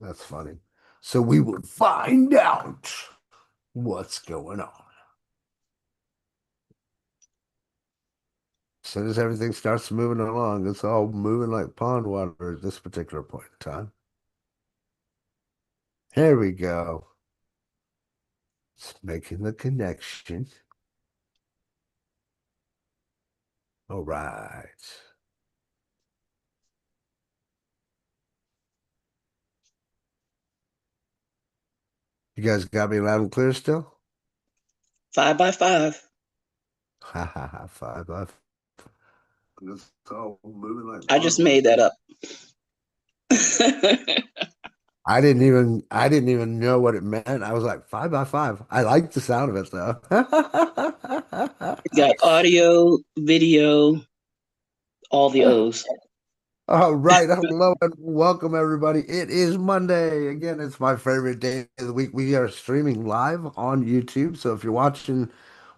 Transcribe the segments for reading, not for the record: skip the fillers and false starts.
That's funny. So we will find out what's going on. As soon as everything starts moving along, it's all moving like pond water at this particular point in time. Here we go. It's making the connection. All right. You guys got me loud and clear still? 5 by 5. Ha ha ha. Five, five. It's all moving like I just pond made water. that up. I didn't even know what it meant. I was like, 5 by 5. I like the sound of it though. It's got audio, video, all the O's. All right. Hello and welcome everybody. It is Monday. Again, it's my favorite day of the week. We are streaming live on YouTube. So if you're watching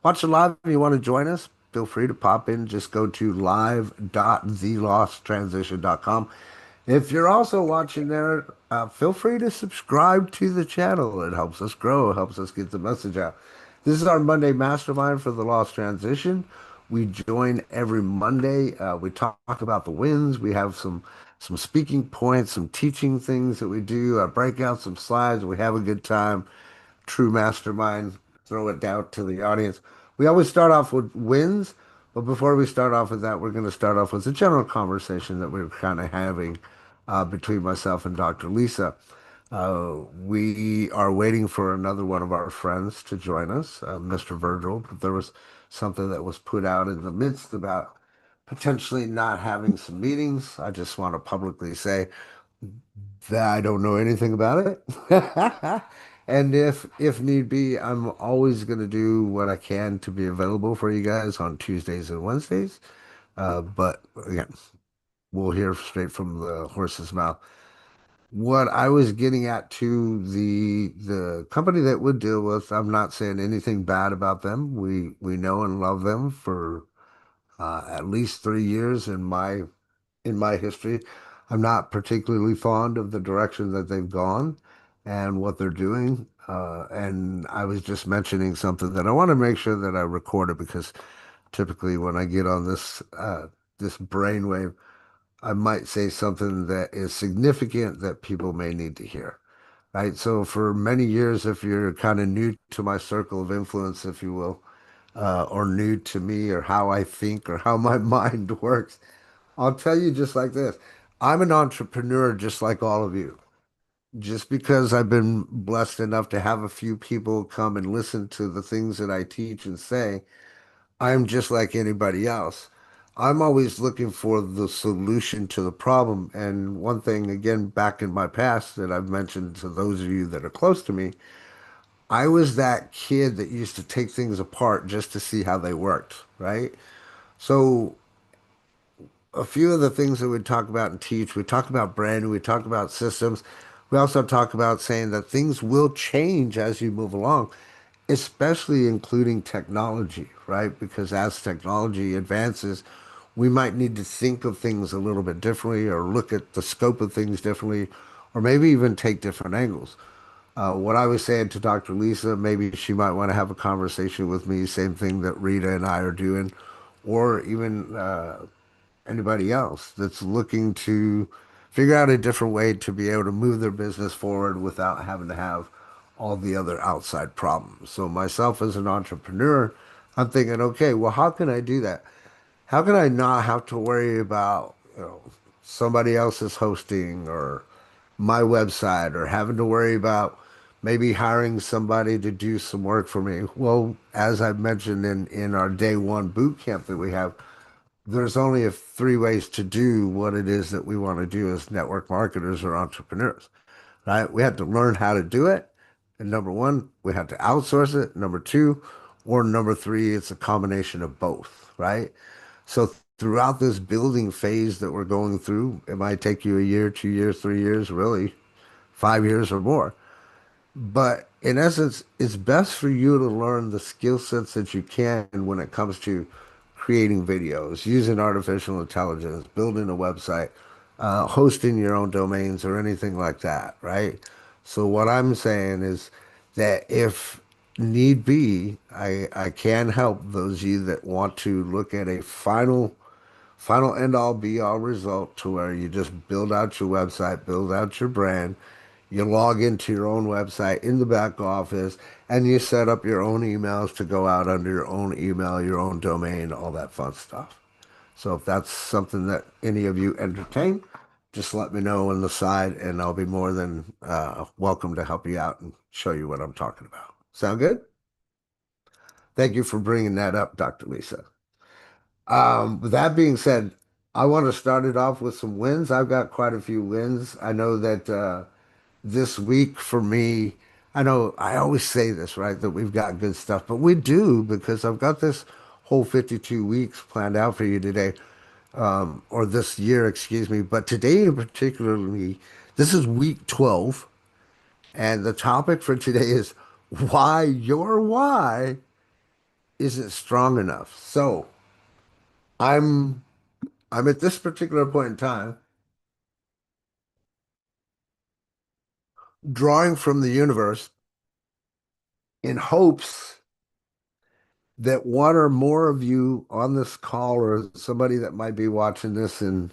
live and you want to join us, feel free to pop in. Just go to live.thelosttransition.com. If you're also watching there, feel free to subscribe to the channel. It helps us grow, it helps us get the message out. This is our Monday Mastermind for the Lost Transition. We join every Monday. We talk about the wins. We have some speaking points, some teaching things that we do. Break out some slides. We have a good time. True mastermind. Throw it down to the audience. We always start off with wins, but before we start off with that, we're going to start off with a general conversation that we're kind of having between myself and Dr. Lisa. We are waiting for another one of our friends to join us, Mr. Virgil. But there was something that was put out in the midst about potentially not having some meetings. I just want to publicly say that I don't know anything about it. And if need be, I'm always going to do what I can to be available for you guys on Tuesdays and Wednesdays. But again, we'll hear straight from the horse's mouth. What I was getting at to the company that would deal with, I'm not saying anything bad about them. We know and love them for at least 3 years in my history. I'm not particularly fond of the direction that they've gone and what they're doing. And I was just mentioning something that I want to make sure that I record it because typically when I get on this brainwave, I might say something that is significant that people may need to hear. Right. So for many years, if you're kind of new to my circle of influence, if you will, or new to me or how I think or how my mind works, I'll tell you just like this. I'm an entrepreneur just like all of you. Just because I've been blessed enough to have a few people come and listen to the things that I teach and say, I'm just like anybody else. I'm always looking for the solution to the problem. And one thing, again, back in my past that I've mentioned to those of you that are close to me, I was that kid that used to take things apart just to see how they worked, right? So a few of the things that we talk about and teach, we talk about branding, we talk about systems. We also talk about saying that things will change as you move along, especially including technology, right? Because as technology advances, we might need to think of things a little bit differently or look at the scope of things differently, or maybe even take different angles. What I was saying to Dr. Lisa, maybe she might want to have a conversation with me, same thing that Rita and I are doing, or even anybody else that's looking to figure out a different way to be able to move their business forward without having to have all the other outside problems. So myself as an entrepreneur, I'm thinking, okay, well, how can I do that? How can I not have to worry about, somebody else's hosting or my website or having to worry about maybe hiring somebody to do some work for me? Well, as I mentioned in our day one boot camp that we have, there's only three ways to do what it is that we want to do as network marketers or entrepreneurs, right? We have to learn how to do it. And number one, we have to outsource it. Number two, or number three, it's a combination of both, right? So throughout this building phase that we're going through, it might take you a year, 2 years, 3 years, really 5 years or more. But in essence, it's best for you to learn the skill sets that you can when it comes to creating videos, using artificial intelligence, building a website, hosting your own domains or anything like that, right? So what I'm saying is that if need be, I can help those of you that want to look at a final end all be all result to where you just build out your website, build out your brand, you log into your own website in the back office, and you set up your own emails to go out under your own email, your own domain, all that fun stuff. So if that's something that any of you entertain, just let me know on the side, and I'll be more than welcome to help you out and show you what I'm talking about. Sound good? Thank you for bringing that up, Dr. Lisa. With that being said, I want to start it off with some wins. I've got quite a few wins. I know that this week for me, I know I always say this, right? That we've got good stuff, but we do because I've got this whole 52 weeks planned out for you today, or this year, excuse me. But today, in particularly, this is week 12, and the topic for today is why your why isn't strong enough. So I'm I'm at this particular point in time drawing from the universe in hopes that one or more of you on this call or somebody that might be watching this in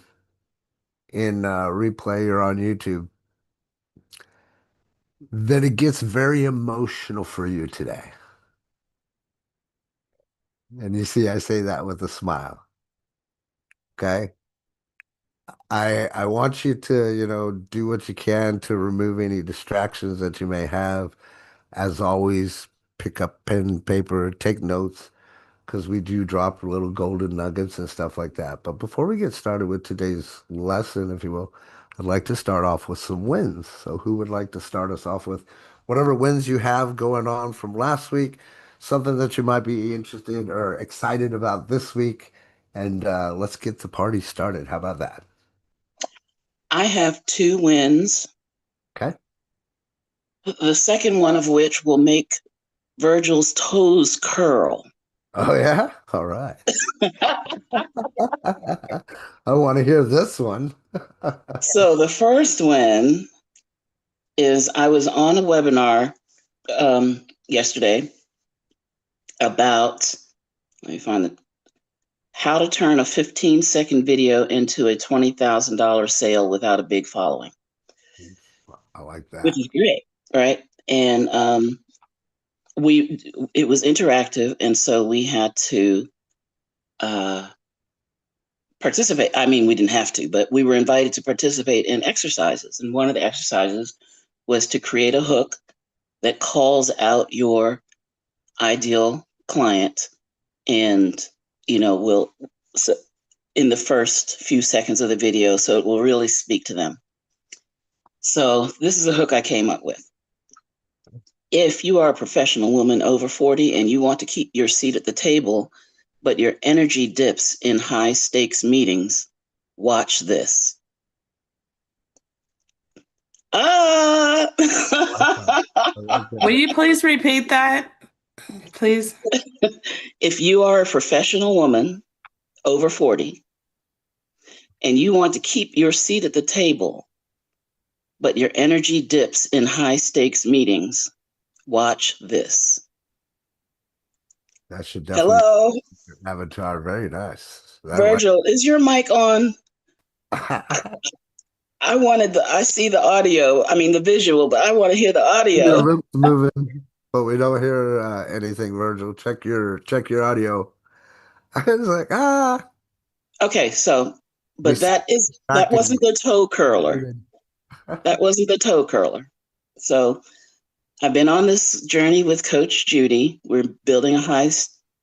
replay or on YouTube, that it gets very emotional for you today. And you see, I say that with a smile. Okay. I want you to, do what you can to remove any distractions that you may have. As always, pick up pen and paper, take notes, because we do drop little golden nuggets and stuff like that. But before we get started with today's lesson, if you will, I'd like to start off with some wins. So who would like to start us off with whatever wins you have going on from last week, something that you might be interested or excited about this week, and let's get the party started. How about that? I have 2 wins, Okay. the second one of which will make Virgil's toes curl. Oh yeah? All right. I want to hear this one. So the first win is I was on a webinar yesterday about, let me find it, how to turn a 15-second video into a $20,000 sale without a big following, I like which that. is great, right? And it was interactive, and so we had to uh, participate. I mean, we didn't have to, but we were invited to participate in exercises. And one of the exercises was to create a hook that calls out your ideal client and, will, so in the first few seconds of the video, so it will really speak to them. So this is a hook I came up with. If you are a professional woman over 40 and you want to keep your seat at the table, but your energy dips in high stakes meetings, watch this. Ah! I like that. I like Will that. you please repeat that? Please. If you are a professional woman over 40 and you want to keep your seat at the table, but your energy dips in high stakes meetings, watch this. That should definitely Hello, be your avatar. Very nice. I like. Virgil, is your mic on? I see the audio, I mean the visual, but I want to hear the Your audio. lips moving, but we don't hear anything, Virgil. Check your audio. I was like, Okay, so, we but see that acting wasn't the toe curler. muted. That wasn't the toe curler. So I've been on this journey with Coach Judy. We're building a high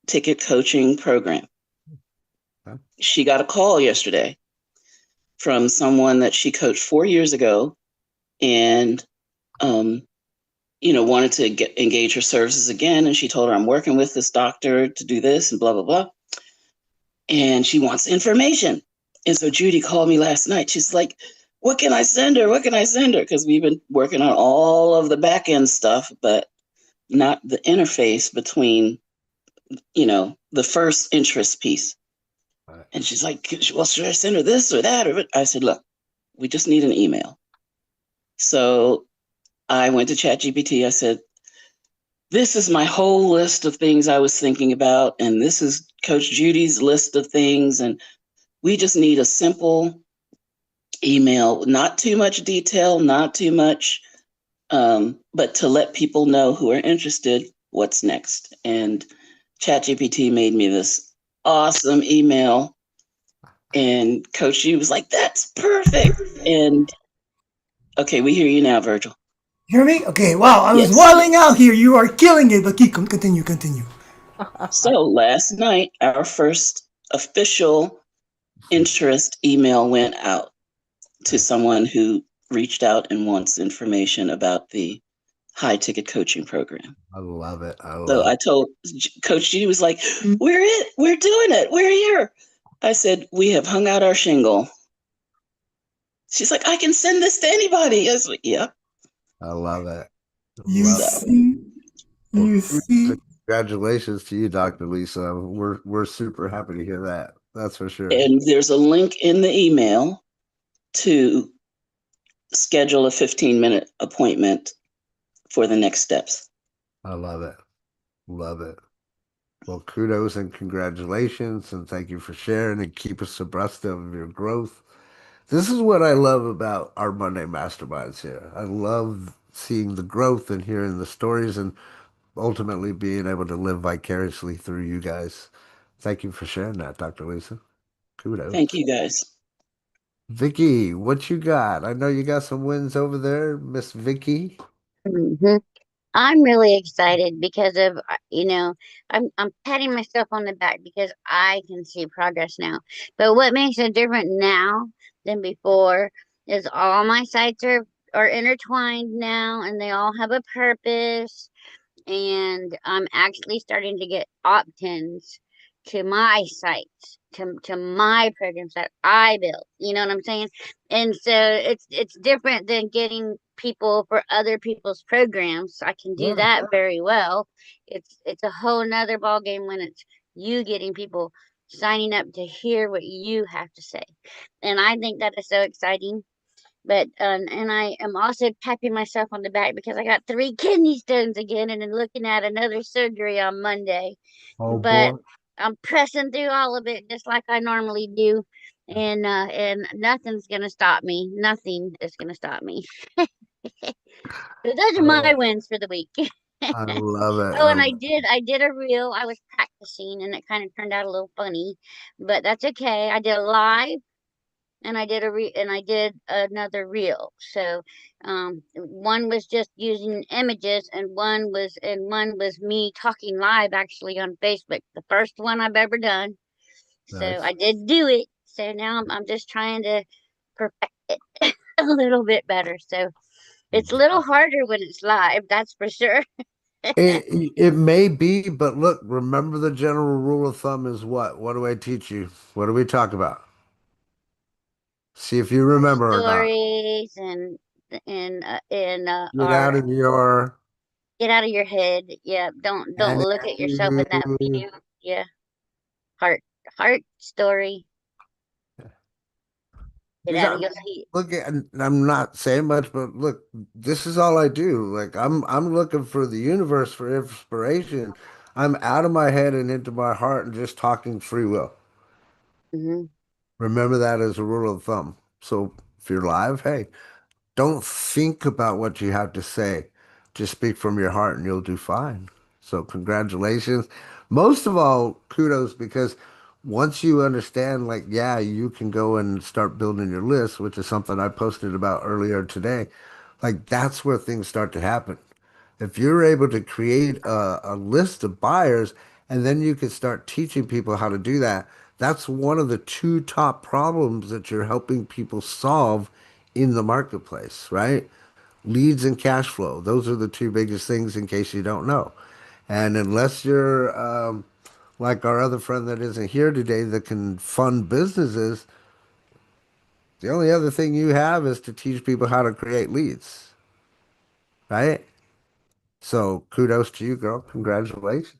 ticket coaching program. Huh? She got a call yesterday from someone that she coached 4 years ago and, wanted to engage her services again. And she told her, I'm working with this doctor to do this and blah, blah, blah. And she wants information. And so Judy called me last night. She's like, what can I send her? What can I send her? Because we've been working on all of the back end stuff, but not the interface between, the first interest piece. Right. And she's like, well, should I send her this or that? I said, look, We just need an email. So I went to ChatGPT. I said, this is my whole list of things I was thinking about, and this is Coach Judy's list of things. And we just need a simple email, not too much detail, not too much, but to let people know who are interested what's next. And ChatGPT made me this awesome email. And Coach G was like, that's perfect. And okay, we hear you now, Virgil. Hear me? Okay, wow, I was Yes. wilding out here. You are killing it, but continue, continue. So last night, our first official interest email went out to someone who reached out and wants information about the high ticket coaching program. I love it. I So love I it. told Coach G was like, we're doing it. We're here. I said, we have hung out our shingle. She's like, I can send this to anybody. I was like, yeah. I love it. You Love So, it. see, Well, you see. congratulations to you, Dr. Lisa. We're super happy to hear that. That's for sure. and there's a link in the email to schedule a 15-minute appointment for the next steps. I love it. Love it. Well, kudos and congratulations, and thank you for sharing and keep us abreast of your growth. This is what I love about our Monday Masterminds here. I love seeing the growth and hearing the stories and ultimately being able to live vicariously through you guys. Thank you for sharing that, Dr. Lisa. Kudos. Thank you guys. Vicky, what you got? I know you got some wins over there, Miss Vicky. hmm I'm really excited because of I'm patting myself on the back because I can see progress now. But what makes it different now than before is all my sites are intertwined now and they all have a purpose, and I'm actually starting to get opt-ins to my sites, to my programs that I built. You know what I'm saying? And so it's different than getting people for other people's programs. I can do Yeah. that very well. It's a whole nother ball game when it's you getting people signing up to hear what you have to say. And I think that is so exciting. But and I am also tapping myself on the back because I got 3 kidney stones again, and then looking at another surgery on Monday. Oh But boy. I'm pressing through all of it just like I normally do, and nothing's gonna stop me. Nothing is gonna stop me. So those are Oh, my wins for the week. I love it. Oh, and I did a reel. I was practicing, and it kind of turned out a little funny, but that's okay. I did a live and I did another reel. So one was just using images, and one was me talking live actually on Facebook. The first one I've ever done. So Nice. I did do it. So now I'm just trying to perfect it a little bit better. So it's a little harder when it's live, that's for sure. It may be, but look, remember the general rule of thumb is what? What do I teach you? What do we talk about? See if you remember or not. Stories and Get out our of your get out of your head. Yeah, don't and look at yourself in that you. view. Yeah, heart heart story. Get Because out of I'm your head. look at, and I'm not saying much, but look, this is all I do. Like I'm looking for the universe for inspiration. I'm out of my head and into my heart and just talking free will. Hmm. Remember that as a rule of thumb. So if you're live, hey, don't think about what you have to say. Just speak from your heart and you'll do fine. So congratulations. Most of all, kudos because once you understand, like, yeah, you can go and start building your list, which is something I posted about earlier today. Like that's where things start to happen. If you're able to create a list of buyers and then you can start teaching people how to do that, that's one of the two top problems that you're helping people solve in the marketplace, right? Leads and cash flow. Those are the two biggest things in case you don't know. And unless you're like our other friend that isn't here today that can fund businesses, the only other thing you have is to teach people how to create leads, right? So kudos to you, girl. Congratulations.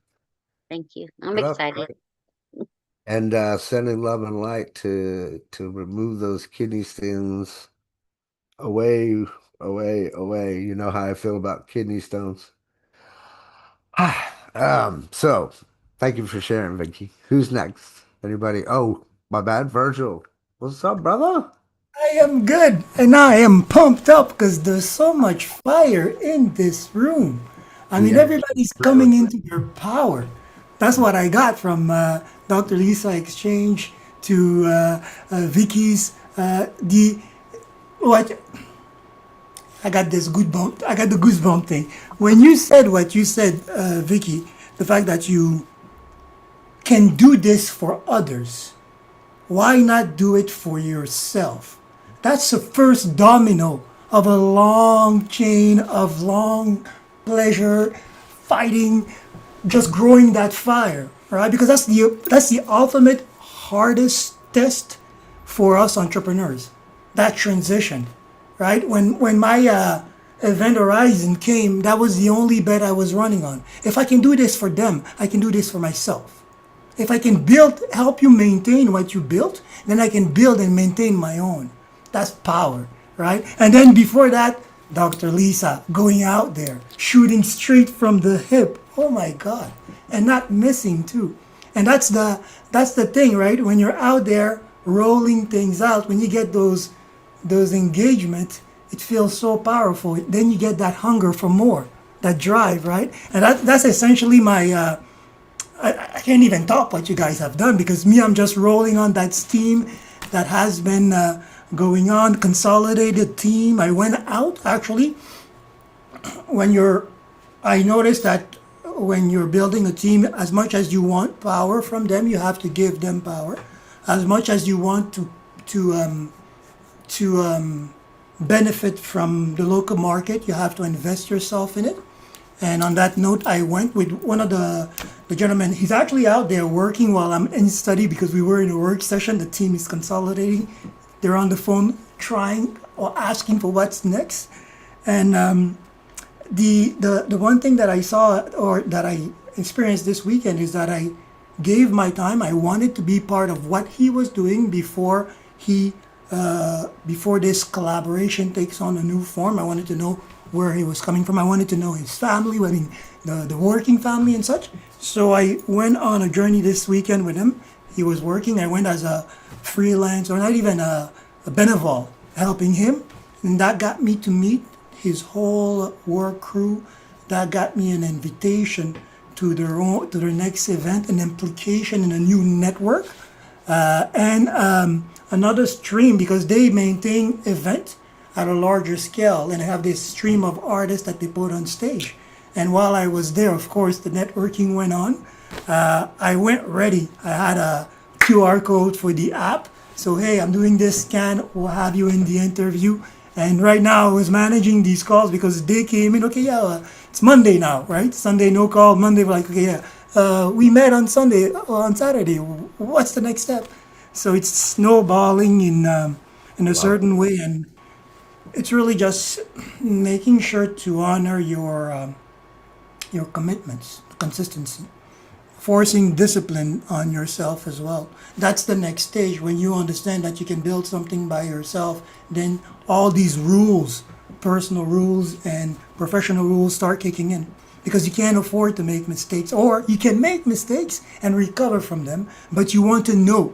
Thank you. I'm Put up excited. great. And sending love and light to remove those kidney stones Away, away, away. You know how I feel about kidney stones. So thank you for sharing, Vicky. Who's next? Anybody? Oh, my bad, Virgil. What's up, brother? I am good, and I am pumped up because there's so much fire in this room. I The mean, energy everybody's is real. coming into their power. That's what I got from Dr. Lisa Exchange to Vicky's. The what I got this good bump. I got the goosebump thing when you said what you said, Vicky. The fact that you can do this for others. Why not do it for yourself? That's the first domino of a long chain of long pleasure, fighting, just growing that fire, right? Because that's the ultimate hardest test for us entrepreneurs. That transition, right? When my event horizon came, that was the only bet I was running on. If I can do this for them, I can do this for myself. If I can help you maintain what you built, then I can build and maintain my own. That's power, right? And then before that, Dr. Lisa going out there, shooting straight from the hip. Oh my God. And not missing too. And that's the thing, right? When you're out there rolling things out, when you get those engagements, it feels so powerful. Then you get that hunger for more, that drive, right? And that's essentially my I can't even talk what you guys have done because me, I'm just rolling on that steam that has been going on, consolidated team. I went out actually when you're, I noticed that when you're building a team, as much as you want power from them, you have to give them power. As much as you want to benefit from the local market, you have to invest yourself in it. And on that note, I went with one of the gentlemen. He's actually out there working while I'm in study because we were in a work session. The team is consolidating. They're on the phone trying or asking for what's next. And the one thing that I saw or that I experienced this weekend is that I gave my time. I wanted to be part of what he was doing before this collaboration takes on a new form. I wanted to know where he was coming from. I wanted to know his family, I mean, the working family and such. So I went on a journey this weekend with him. He was working. I went as a freelance, or not even a benevolent, helping him. And that got me to meet his whole work crew. That got me an invitation to their next event, an implication in a new network, and another stream because they maintain event at a larger scale and have this stream of artists that they put on stage. And while I was there, of course, the networking went on. I went ready. I had a QR code for the app. So, hey, I'm doing this scan. We'll have you in the interview. And right now, I was managing these calls because they came in. Okay, yeah, it's Monday now, right? Sunday, no call. Monday, we're like, okay, yeah. We met on Sunday, on Saturday. What's the next step? So it's snowballing in a Love it. certain way, and it's really just making sure to honor your commitments, consistency, forcing discipline on yourself as well. That's the next stage when you understand that you can build something by yourself. Then all these rules, personal rules and professional rules, start kicking in because you can't afford to make mistakes, or you can make mistakes and recover from them, but you want to know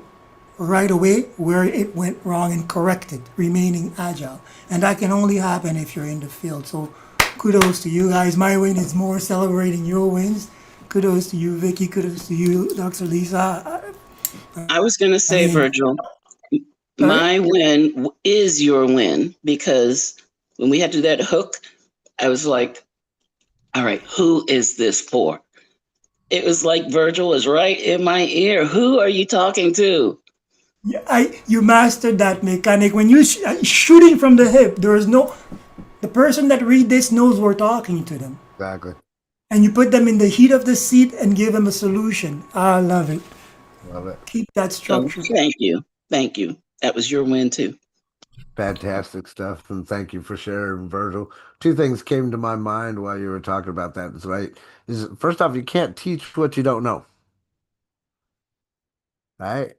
right away where it went wrong and correct it, remaining agile. And that can only happen if you're in the field. So kudos to you guys. My win is more celebrating your wins. Kudos to you, Vicky. Kudos to you, Dr. Lisa. I was going to I say, mean, Virgil, sorry? my win is your win because when we had to do that hook, I was like, all right, who is this for? It was like Virgil was right in my ear. Who are you talking to? You mastered that mechanic. When you shooting from the hip, there is no, the person that read this knows we're talking to them. Exactly. And you put them in the heat of the seat and give them a solution. I love it. Love it. Keep that So structure. thank you. Thank you. That was your win too. Fantastic stuff. And thank you for sharing, Virgil. Two things came to my mind while you were talking about that. Is right. Is first off, you can't teach what you don't know. Right?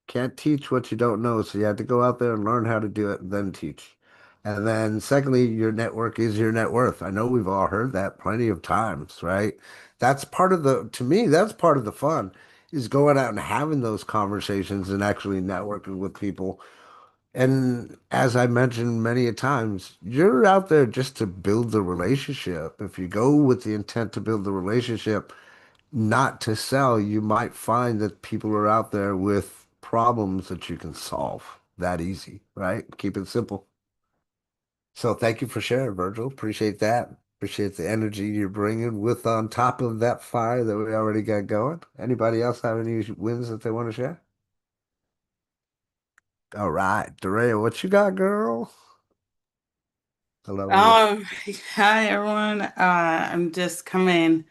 Can't teach what you don't know. So you have to go out there and learn how to do it and then teach. And then secondly, your network is your net worth. I know we've all heard that plenty of times, right? That's part of to me, that's part of the fun is going out and having those conversations and actually networking with people. And as I mentioned many a times, you're out there just to build the relationship. If you go with the intent to build the relationship, not to sell, you might find that people are out there with problems that you can solve that easy, right? Keep it simple. So thank you for sharing, Virgil. Appreciate that. Appreciate the energy you're bringing with on top of that fire that we already got going. Anybody else have any wins that they want to share? All right, Darea, what you got, girl? Hello. Um, Hi everyone. I'm just coming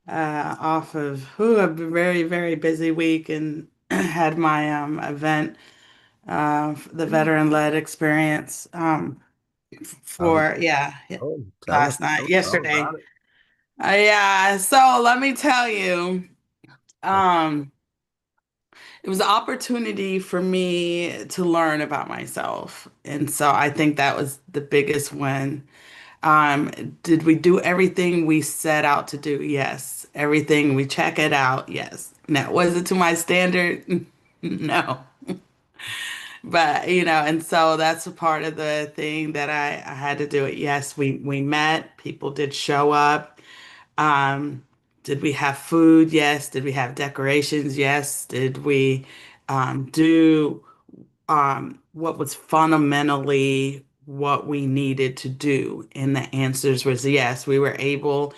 off of a very, very busy week and had my event, the veteran-led experience How's it for yeah, going? last night, Tell us yesterday. about it. Yeah, so let me tell you, um, it was an opportunity for me to learn about myself. And so I think that was the biggest win. Um, did we do everything we set out to do? Yes. Everything we check it out? Yes. Now, was it to my standard? No. But, and so that's a part of the thing that I had to do it. Yes, we met, people did show up. Um, did we have food? Yes. Did we have decorations? Yes. Did we do what was fundamentally what we needed to do? And the answers was yes. We were able.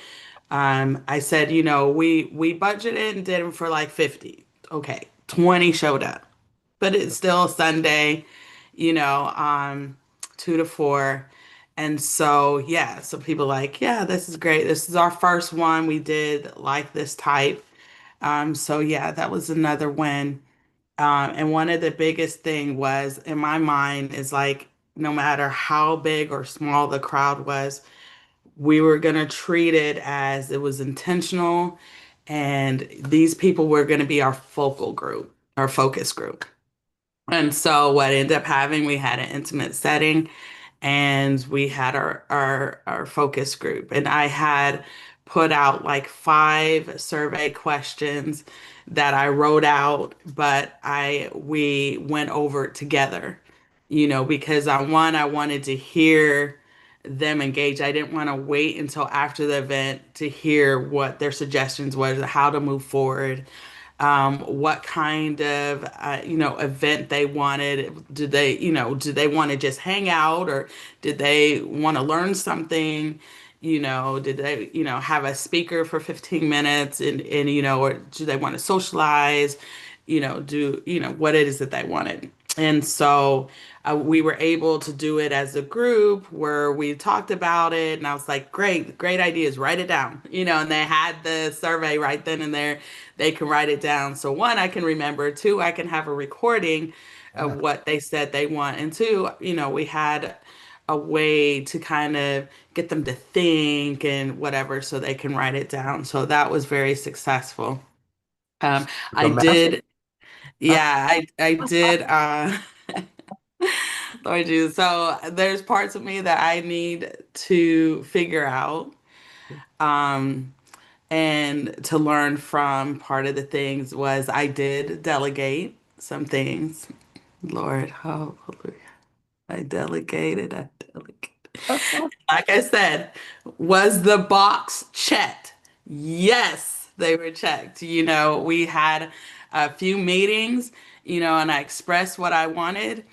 I said, we budgeted and did them for like 50. Okay, 20 showed up, but it's still Sunday, you know, 2 to 4. And so, yeah, so people like, yeah, this is great. This is our first one we did like this type. So yeah, that was another win. And one of the biggest thing was in my mind is like no matter how big or small the crowd was, we were gonna treat it as it was intentional, and these people were gonna be our focal group, our focus group. And so what ended up having, we had an intimate setting and we had our focus group. And I had put out like 5 survey questions that I wrote out, but I we went over it together, because I wanted to hear them engage. I didn't want to wait until after the event to hear what their suggestions was, how to move forward, what kind of event they wanted. Do they want to just hang out, or did they want to learn something? Did they have a speaker for 15 minutes, and or do they want to socialize? Do what it is that they wanted. And so we were able to do it as a group where we talked about it. And I was like, great ideas, write it down. And they had the survey right then and there. They can write it down. So, one, I can remember. Two, I can have a recording of Yeah, what they said they want. And two, we had a way to kind of get them to think and whatever so they can write it down. So that was very successful. it's I a master. did, yeah, I did. Lord Jesus. So there's parts of me that I need to figure out, um, and to learn from. Part of the things was I did delegate some things. Lord, hallelujah. I delegated. Like I said, was the box checked? Yes, they were checked. We had a few meetings, and I expressed what I wanted.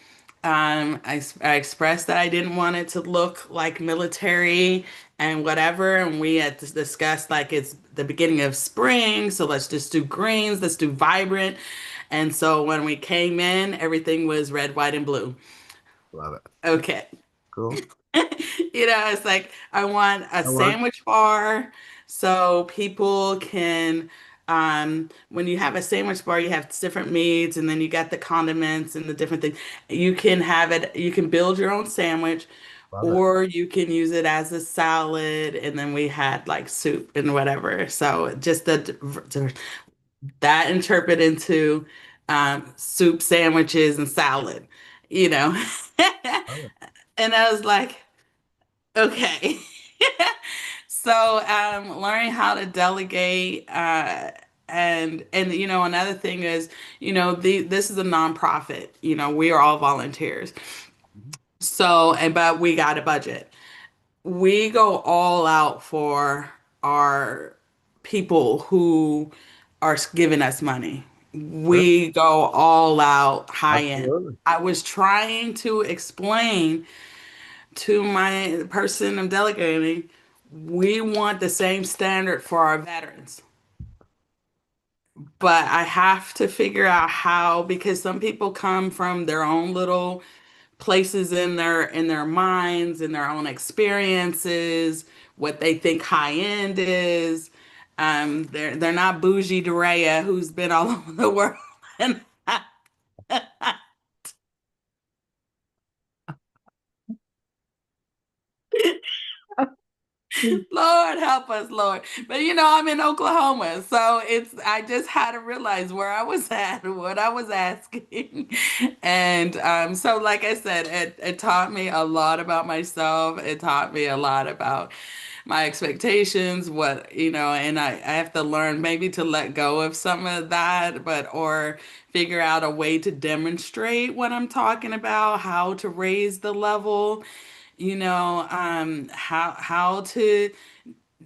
I expressed that I didn't want it to look like military and whatever. And we had discussed like it's the beginning of spring, so let's just do greens, let's do vibrant. And so when we came in, everything was red, white, and blue. Love it. Okay. Cool. It's like I want a That works. sandwich bar so people can, when you have a sandwich bar, you have different meats and then you got the condiments and the different things. You can build your own sandwich, Love it. or you can use it as a salad. And then we had like soup and whatever. So just that interpret into soup, sandwiches, and salad, you know. Love it. And I was like, okay. So, learning how to delegate, and another thing is, this is a nonprofit. We are all volunteers. So, but we got a budget. We go all out for our people who are giving us money. Sure. We go all out high end. Absolutely. I was trying to explain to my person I'm delegating, we want the same standard for our veterans. But I have to figure out how, because some people come from their own little places in their minds, in their own experiences, what they think high end is. They're not bougie Dorea who's been all over the world. And Lord help us, Lord. But I'm in Oklahoma, so I just had to realize where I was at, what I was asking. And so like I said, it taught me a lot about myself. It taught me a lot about my expectations, and I have to learn maybe to let go of some of that, or figure out a way to demonstrate what I'm talking about, how to raise the level, how to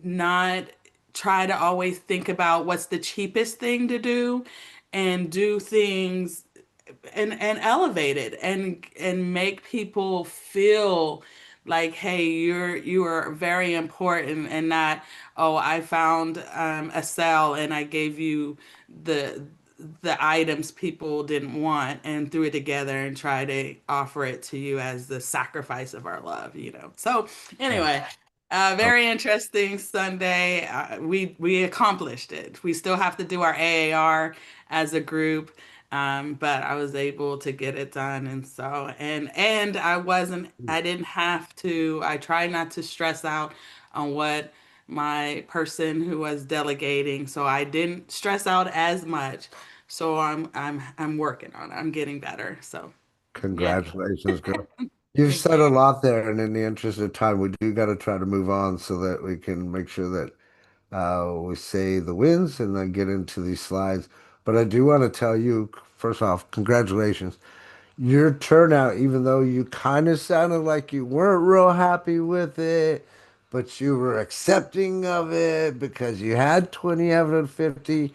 not try to always think about what's the cheapest thing to do, and do things and elevate it, and make people feel like, hey, you are very important, and not, oh, I found a sale and I gave you the the items people didn't want and threw it together and try to offer it to you as the sacrifice of our love. So anyway, Oh, very interesting Sunday. We accomplished it. We still have to do our AAR as a group, but I was able to get it done, and so and I didn't have to. I tried not to stress out on what my person who was delegating, so I didn't stress out as much. So I'm working on it. I'm getting better. So yeah, congratulations, girl. You've thank said you. a lot there, and in the interest of time, we do got to try to move on so that we can make sure that we say the wins and then get into these slides. But I do want to tell you, first off, congratulations. Your turnout, even though you kind of sounded like you weren't real happy with it, but you were accepting of it because you had 20 out of 50.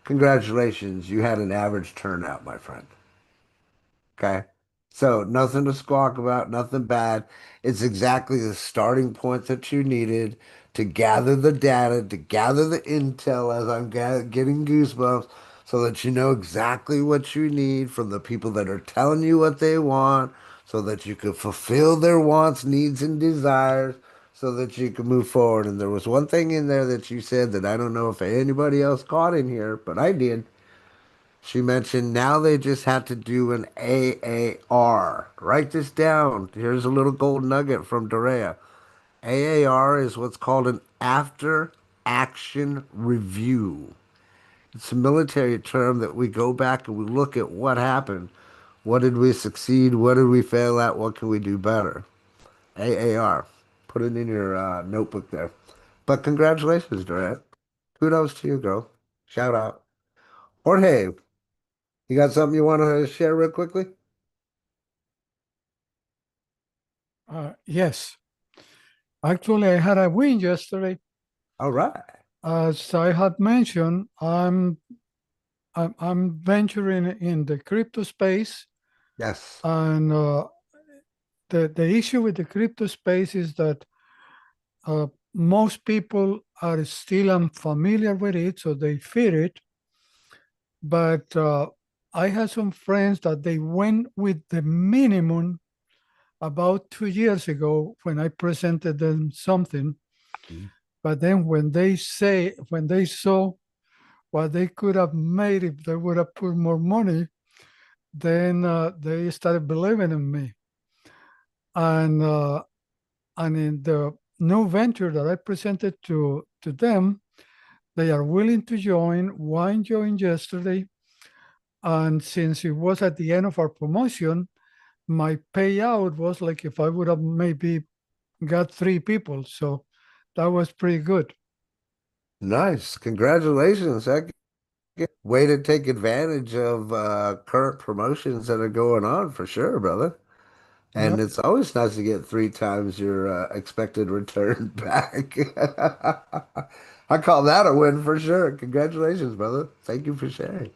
Congratulations. You had an average turnout, my friend. Okay. So nothing to squawk about, nothing bad. It's exactly the starting point that you needed to gather the data, to gather the intel as I'm getting goosebumps, so that you know exactly what you need from the people that are telling you what they want, so that you can fulfill their wants, needs, and desires, so that you can move forward. And there was one thing in there that you said that I don't know if anybody else caught in here, but I did. She mentioned now they just had to do an AAR. Write this down. Here's a little gold nugget from Dorea. AAR is what's called an after action review. It's a military term that we go back and we look at what happened. What did we succeed? What did we fail at? What can we do better? AAR. Put it in your notebook there. But congratulations, Dorea. Kudos to you, girl. Shout out. Jorge, you got something you want to share real quickly? Yes, actually, I had a win yesterday. All right. As I had mentioned, I'm venturing in the crypto space, Yes. and the issue with the crypto space is that most people are still unfamiliar with it, so they fear it. But I had some friends that they went with the minimum about 2 years ago when I presented them something. Mhm. But then when they saw what they could have made if they would have put more money, then they started believing in me. And in the new venture that I presented to them, they are willing to join. One joined yesterday, and since it was at the end of our promotion, my payout was like if I would have maybe got 3 people. So that was pretty good. Nice. Congratulations. Heck, way to take advantage of current promotions that are going on for sure, brother. And Yep. it's always nice to get 3 times your expected return back. I call that a win for sure. Congratulations, brother. Thank you for sharing.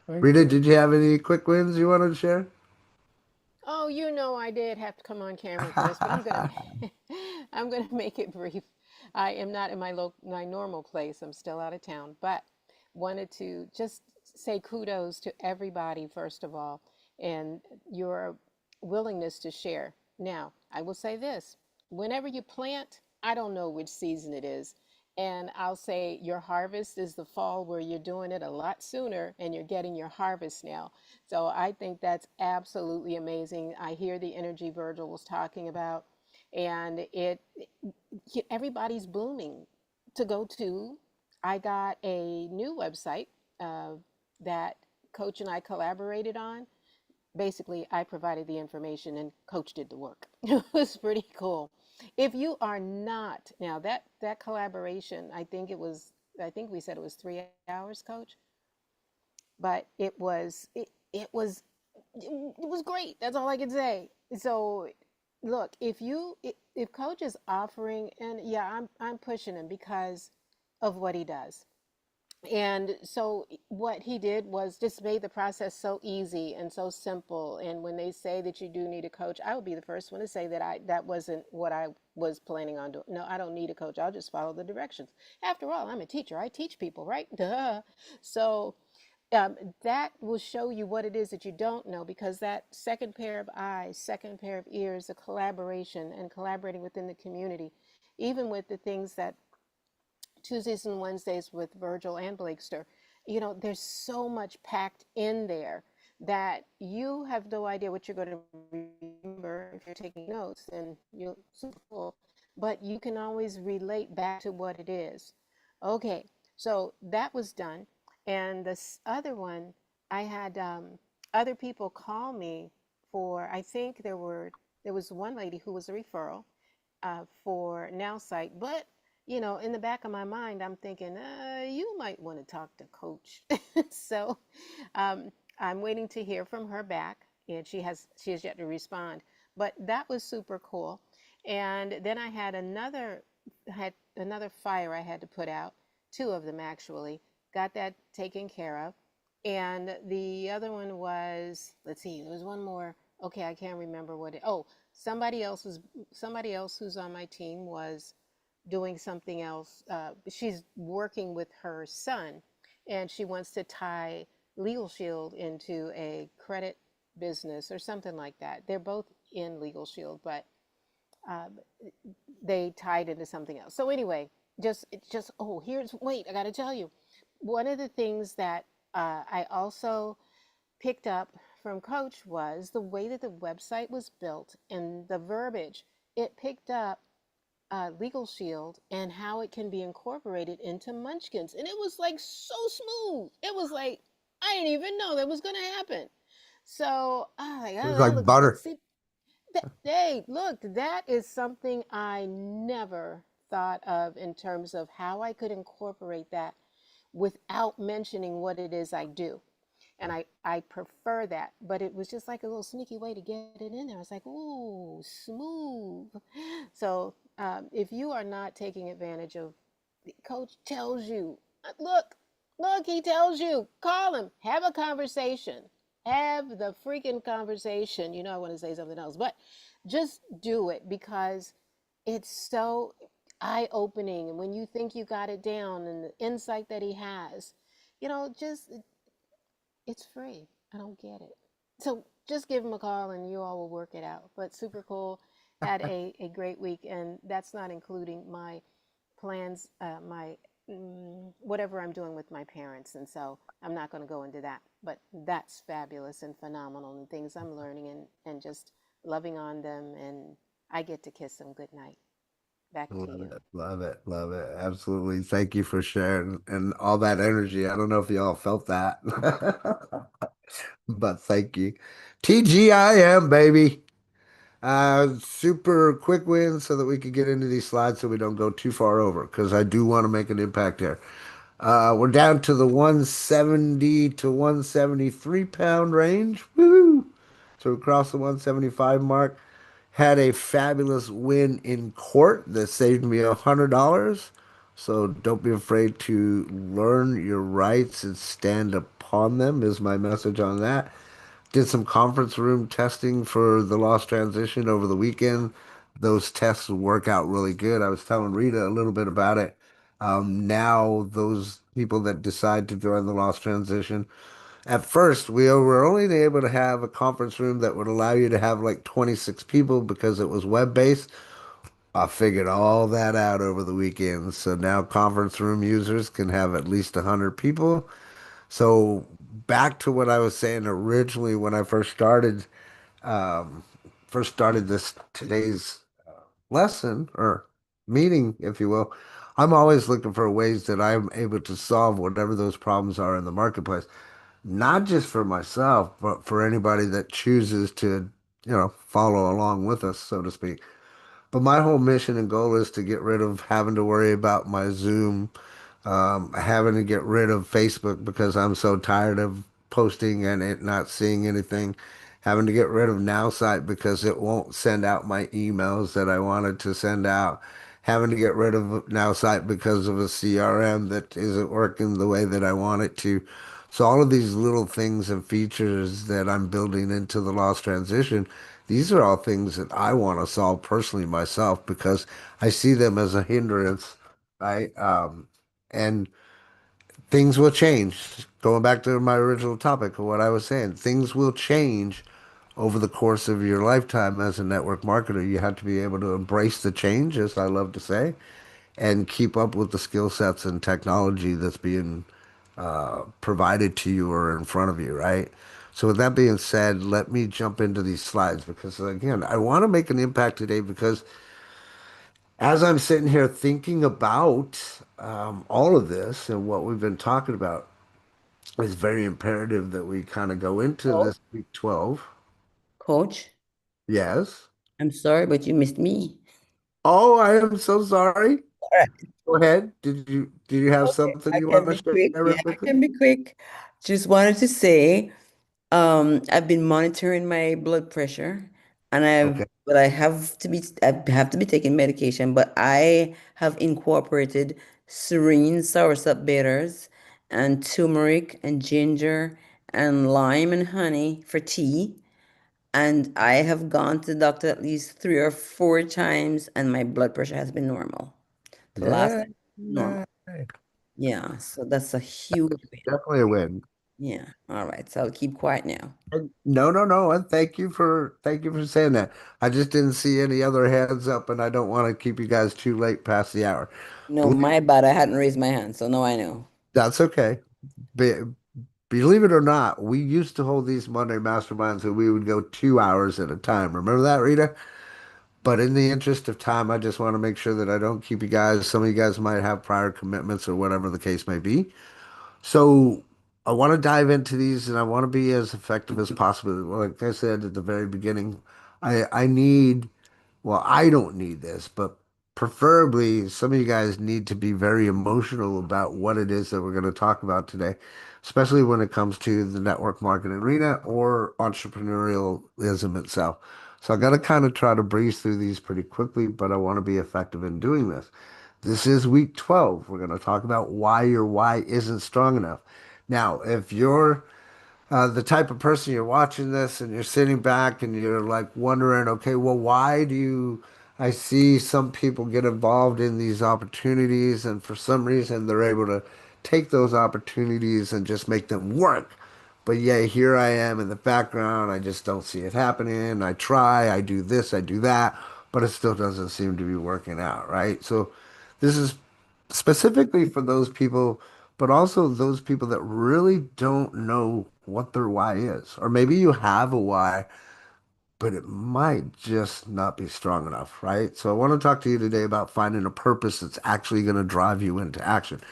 Thank Rita, you. did you have any quick wins you wanted to share? Oh, you know I did have to come on camera for this, but I'm gonna I'm gonna make it brief. I am not in my normal place. I'm still out of town, but wanted to just say kudos to everybody first of all, and your willingness to share. Now, I will say this: whenever you plant, I don't know which season it is. And I'll say your harvest is the fall where you're doing it a lot sooner and you're getting your harvest now. So I think that's absolutely amazing. I hear the energy Virgil was talking about, and everybody's blooming to go to. I got a new website uh, that Coach and I collaborated on. Basically, I provided the information and Coach did the work. It was pretty cool. If you are not now that collaboration, I think we said it was 3 hours, Coach, but it was great. That's all I can say. So, look, if Coach is offering, and yeah, I'm pushing him because of what he does. And so what he did was just made the process so easy and so simple. And when they say that you do need a coach, I will be the first one to say that wasn't what I was planning on doing. No, I don't need a coach. I'll just follow the directions. After all, I'm a teacher. I teach people, right? Duh. So that will show you what it is that you don't know, because that second pair of eyes, second pair of ears, a collaboration and collaborating within the community, even with the things that Tuesdays and Wednesdays with Virgil and Blakester, there's so much packed in there that you have no idea what you're going to remember. If you're taking notes, then you'll super cool. But you can always relate back to what it is. Okay, so that was done. And this other one, I had other people call me for, I think there was one lady who was a referral for Now Site. But, in the back of my mind, I'm thinking, you might want to talk to Coach. So I'm waiting to hear from her back, and she has yet to respond. But that was super cool. And then I had another fire I had to put out, two of them actually. Got that taken care of. And the other one was, let's see, there was one more. Okay, I can't remember what it. Oh, somebody else who's on my team was doing something else. She's working with her son, and she wants to tie Legal Shield into a credit business or something like that. They're both in Legal Shield, but uh, they tied into something else. So anyway, oh, here's wait, I got to tell you, one of the things that I also picked up from Coach was the way that the website was built and the verbiage. It picked up Legal Shield and how it can be incorporated into Munchkins. And it was like so smooth. It was like, I didn't even know that was going to happen. So, like, It oh, was that like looks good. butter. See, hey, look, that is something I never thought of in terms of how I could incorporate that without mentioning what it is I do. And I prefer that, but it was just like a little sneaky way to get it in there. I was like, ooh, smooth. So if you are not taking advantage of, the coach tells you, look, he tells you, call him, have a conversation, have the freaking conversation. I want to say something else, but just do it because it's so eye opening. And when you think you got it down and the insight that he has, just it's free. I don't get it. So just give him a call and you all will work it out. But super cool. Had a great week. And that's not including my plans, my whatever I'm doing with my parents. And so I'm not going to go into that. But that's fabulous and phenomenal and things I'm learning and just loving on them. And I get to kiss them good night. Back to Love you. it, love it, love it. Absolutely. Thank you for sharing and all that energy. I don't know if y'all felt that. But thank you. TGIM, baby. Super quick win so that we can get into these slides so we don't go too far over because I do want to make an impact here. We're down to the 170 to 173 pound range. Woo! So we crossed the 175 mark. Had a fabulous win in court that saved me $100. So don't be afraid to learn your rights and stand upon them, is my message on that. Did some conference room testing for the lost transition over the weekend. Those tests work out really good. I was telling Rita a little bit about it. Now, those people that decide to join the lost transition, at first, we were only able to have a conference room that would allow you to have like 26 people because it was web-based. I figured all that out over the weekend. So now conference room users can have at least 100 people. So back to what I was saying originally when I first started this today's lesson or meeting, if you will. I'm always looking for ways that I'm able to solve whatever those problems are in the marketplace, not just for myself, but for anybody that chooses to, follow along with us, so to speak. But my whole mission and goal is to get rid of having to worry about my Zoom, having to get rid of Facebook because I'm so tired of posting and it not seeing anything, having to get rid of NowSite because it won't send out my emails that I wanted to send out, having to get rid of NowSite because of a CRM that isn't working the way that I want it to. So all of these little things and features that I'm building into the lost transition, these are all things that I want to solve personally myself because I see them as a hindrance, right? And things will change. Going back to my original topic of what I was saying, things will change over the course of your lifetime as a network marketer. You have to be able to embrace the change, as I love to say, and keep up with the skill sets and technology that's being provided to you or in front of you, right? So with that being said, let me jump into these slides because again, I want to make an impact today because as I'm sitting here thinking about all of this and what we've been talking about, it's very imperative that we kind of go into Oh, this week 12. Coach, Yes. I'm sorry, but you missed me. Oh, I am so sorry. All right. Go ahead. Did you have Okay, something I you can want be to quick. share real Yeah, I quickly? can be quick. Just wanted to say, I've been monitoring my blood pressure, and Okay. I have to be taking medication, but I have incorporated serene soursop bitters and turmeric and ginger and lime and honey for tea. And I have gone to the doctor at least 3 or 4 times, and my blood pressure has been normal. The last Yeah. time, normal. Nice. Yeah, so that's a huge win. Definitely a win. Yeah. All right. So I'll keep quiet now. No, no, no. And thank you for saying that. I just didn't see any other hands up, and I don't want to keep you guys too late past the hour. No, Believe my bad. I hadn't raised my hand, so now I know. that's okay. Be, believe it or not, we used to hold these Monday masterminds and we would go 2 hours at a time. Remember that, Rita? But in the interest of time, I just want to make sure that I don't keep you guys. Some of you guys might have prior commitments or whatever the case may be. So I want to dive into these and I want to be as effective as possible. Like I said at the very beginning, I need, well, I don't need this, but preferably some of you guys need to be very emotional about what it is that we're going to talk about today, especially when it comes to the network marketing arena or entrepreneurialism itself. So I got to kind of try to breeze through these pretty quickly, but I want to be effective in doing this. This is week 12. We're going to talk about why your why isn't strong enough. Now, if you're the type of person you're watching this and you're sitting back and you're like wondering, okay, well, why do I see some people get involved in these opportunities and for some reason they're able to take those opportunities and just make them work. But yeah, here I am in the background. I just don't see it happening. I try, I do this, I do that, but it still doesn't seem to be working out, right? So this is specifically for those people, but also those people that really don't know what their why is. Or maybe you have a why, but it might just not be strong enough, right? So I want to talk to you today about finding a purpose that's actually going to drive you into action.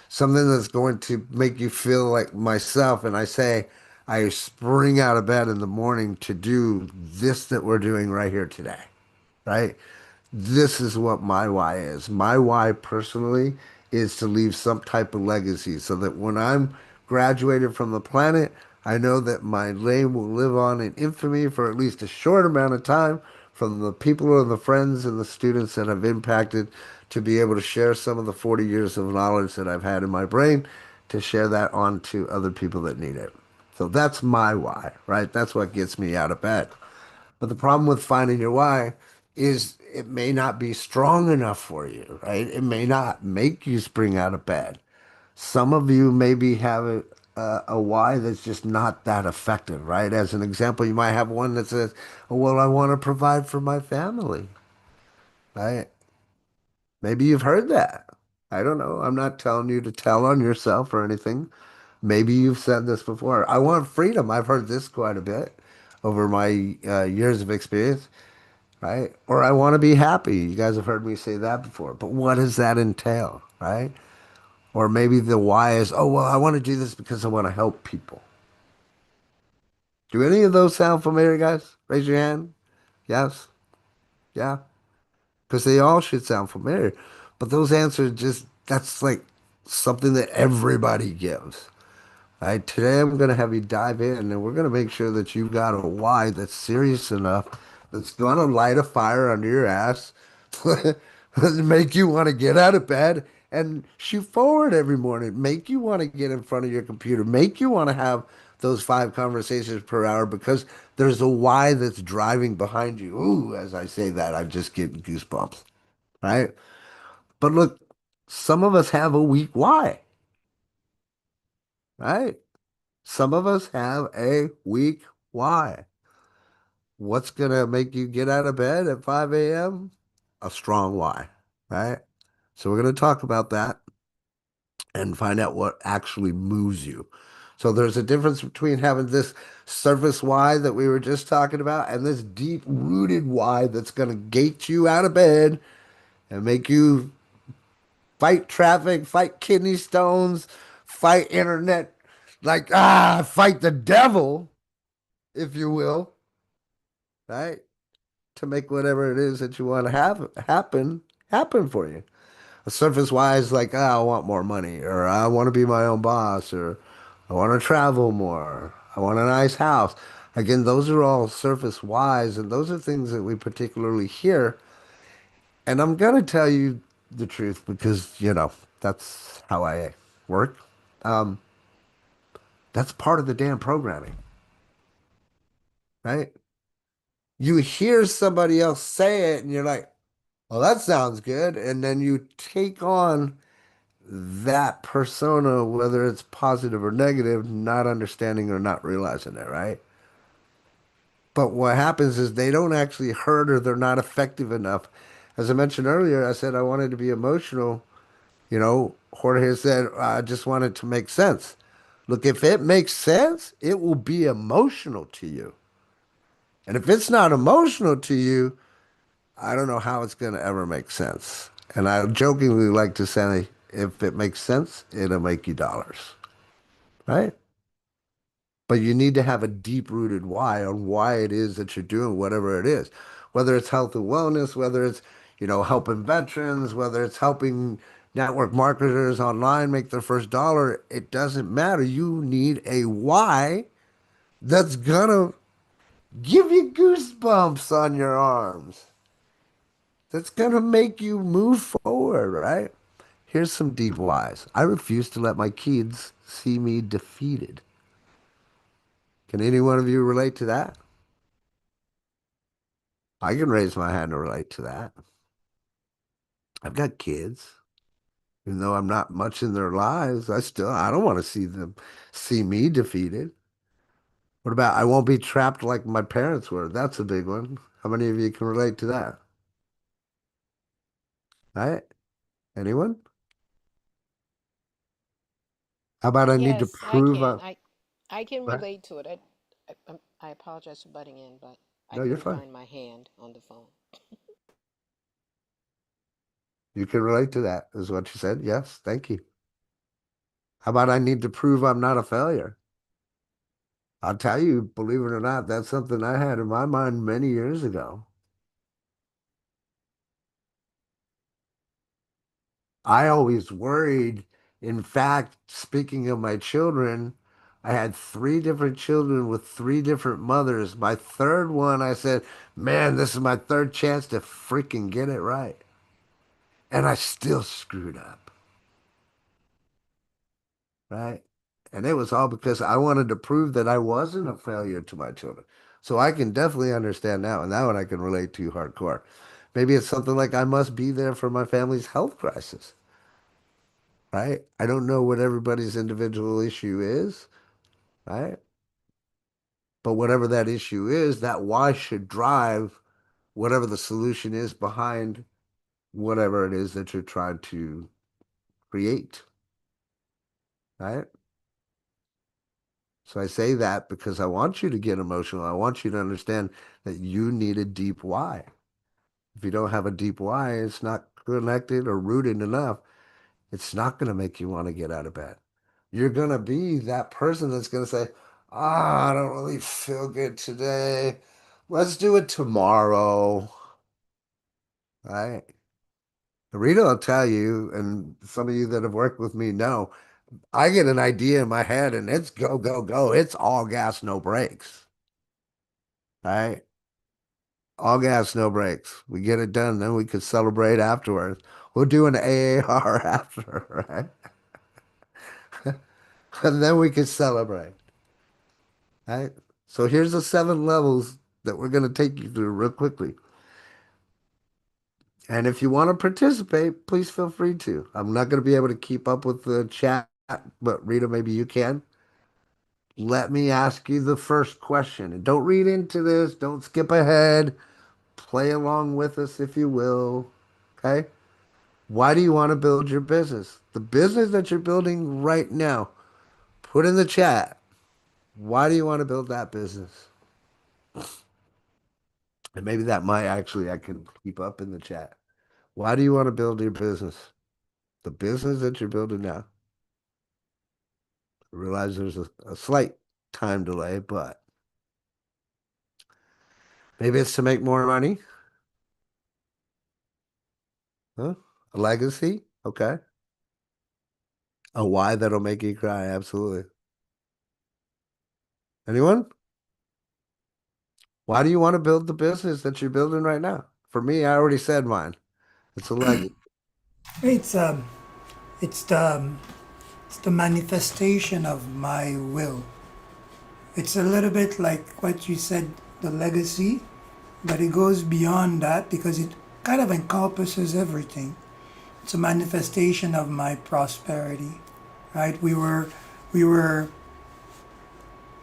Something that's going to make you feel like myself. And I say, I spring out of bed in the morning to do this that we're doing right here today, right? This is what my why is. My why personally is to leave some type of legacy so that when I'm graduated from the planet, I know that my name will live on in infamy for at least a short amount of time from the people and the friends and the students that have impacted to be able to share some of the 40 years of knowledge that I've had in my brain to share that on to other people that need it. So that's my why, right? That's what gets me out of bed. But the problem with finding your why is it may not be strong enough for you, right? It may not make you spring out of bed. Some of you maybe have a why that's just not that effective, right? As an example, you might have one that says, oh, well, I want to provide for my family, right? Maybe you've heard that. I don't know. I'm not telling you to tell on yourself or anything. Maybe you've said this before. I want freedom. I've heard this quite a bit over my years of experience, right? Or I want to be happy. You guys have heard me say that before. But what does that entail, right? Or maybe the why is, oh, well, I want to do this because I want to help people. Do any of those sound familiar, guys? Raise your hand. Yes. Yeah. Because they all should sound familiar. But those answers just, that's like something that everybody gives. Right, today I'm going to have you dive in and we're going to make sure that you've got a why that's serious enough that's going to light a fire under your ass, make you want to get out of bed and shoot forward every morning, make you want to get in front of your computer, make you want to have those 5 conversations per hour because there's a why that's driving behind you. Ooh, as I say that, I'm just getting goosebumps, right? But look, some of us have a weak why, right? Some of us have a weak why. What's going to make you get out of bed at 5 a.m.? A strong why, right? So we're going to talk about that and find out what actually moves you. So there's a difference between having this surface why that we were just talking about and this deep rooted why that's going to gate you out of bed and make you fight traffic, fight kidney stones, fight internet, like, fight the devil, if you will, right? To make whatever it is that you want to have happen for you. A surface wise, like, I want more money, or I want to be my own boss, or I want to travel more, I want a nice house. Again, those are all surface wise, and those are things that we particularly hear. And I'm gonna tell you the truth because, that's how I work. Um, that's part of the damn programming, right? You hear somebody else say it, and you're like, well, that sounds good. And then you take on that persona, whether it's positive or negative, not understanding or not realizing it, right? But what happens is they don't actually hurt or they're not effective enough. As I mentioned earlier, I said I wanted to be emotional. Jorge said, I just want it to make sense. Look, if it makes sense, it will be emotional to you. And if it's not emotional to you, I don't know how it's going to ever make sense. And I jokingly like to say, if it makes sense, it'll make you dollars, right? But you need to have a deep rooted why on why it is that you're doing whatever it is, whether it's health and wellness, whether it's, helping veterans, whether it's helping network marketers online make their first dollar. It doesn't matter. You need a why that's gonna give you goosebumps on your arms. That's gonna make you move forward, right? Here's some deep whys. I refuse to let my kids see me defeated. Can any one of you relate to that? I can raise my hand to relate to that. I've got kids. Even though I'm not much in their lives, I don't want to see them see me defeated. What about I won't be trapped like my parents were? That's a big one. How many of you can relate to that? Right? Anyone? How about I need to Yes, I prove can. a I can right? relate to it. I apologize for butting in, but I No, you're couldn't fine. find my hand on the phone. You can relate to that, is what you said. Yes, thank you. How about I need to prove I'm not a failure? I'll tell you, believe it or not, that's something I had in my mind many years ago. I always worried. In fact, speaking of my children, I had three different children with three different mothers. My third one, I said, man, this is my third chance to freaking get it right. And I still screwed up, right? And it was all because I wanted to prove that I wasn't a failure to my children. So I can definitely understand now, and that one I can relate to hardcore. Maybe it's something like I must be there for my family's health crisis, right? I don't know what everybody's individual issue is, right? But whatever that issue is, that why should drive whatever the solution is behind whatever it is that you're trying to create, right? So I say that because I want you to get emotional. I want you to understand that you need a deep why. If you don't have a deep why, it's not connected or rooted enough. It's not going to make you want to get out of bed. You're going to be that person that's going to say, I don't really feel good today. Let's do it tomorrow. Right? Rita will tell you, and some of you that have worked with me know, I get an idea in my head and it's go, go, go. It's all gas, no brakes. Right? All gas, no brakes. We get it done, then we could celebrate afterwards. We'll do an AAR after, right? And then we could celebrate. Right? So here's the 7 levels that we're going to take you through real quickly. And if you want to participate, please feel free to. I'm not going to be able to keep up with the chat, but Rita, maybe you can. Let me ask you the first question. And don't read into this, don't skip ahead. Play along with us if you will. Okay? Why do you want to build your business? The business that you're building right now, put in the chat. Why do you want to build that business? And maybe that might actually, I can keep up in the chat. Why do you want to build your business? The business that you're building now. I realize there's a slight time delay, but maybe it's to make more money. Huh? A legacy? Okay. A why that'll make you cry. Absolutely. Anyone? Why do you want to build the business that you're building right now? For me, I already said mine. It's a legacy. It's it's the it's the manifestation of my will. It's a little bit like what you said, the legacy, but it goes beyond that because it kind of encompasses everything. It's a manifestation of my prosperity, right? We were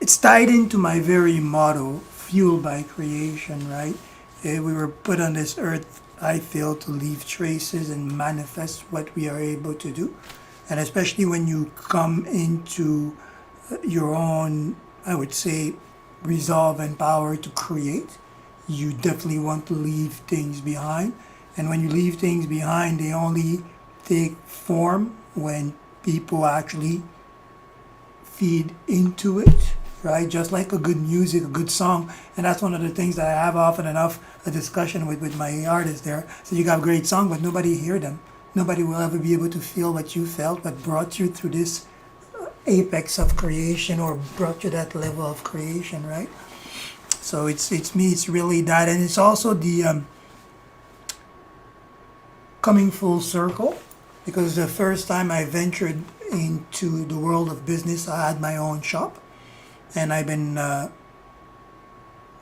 it's tied into my very motto, fueled by creation, right? We were put on this earth, I feel, to leave traces and manifest what we are able to do. And especially when you come into your own, I would say, resolve and power to create, you definitely want to leave things behind. And when you leave things behind, they only take form when people actually feed into it, right? Just like a good music, a good song. And that's one of the things that I have often enough a discussion with my artists there. So you got a great song, but nobody hear them. Nobody will ever be able to feel what you felt, what brought you through this apex of creation or brought you that level of creation, right? So it's me, it's really that. And it's also the coming full circle because the first time I ventured into the world of business, I had my own shop. And I've been,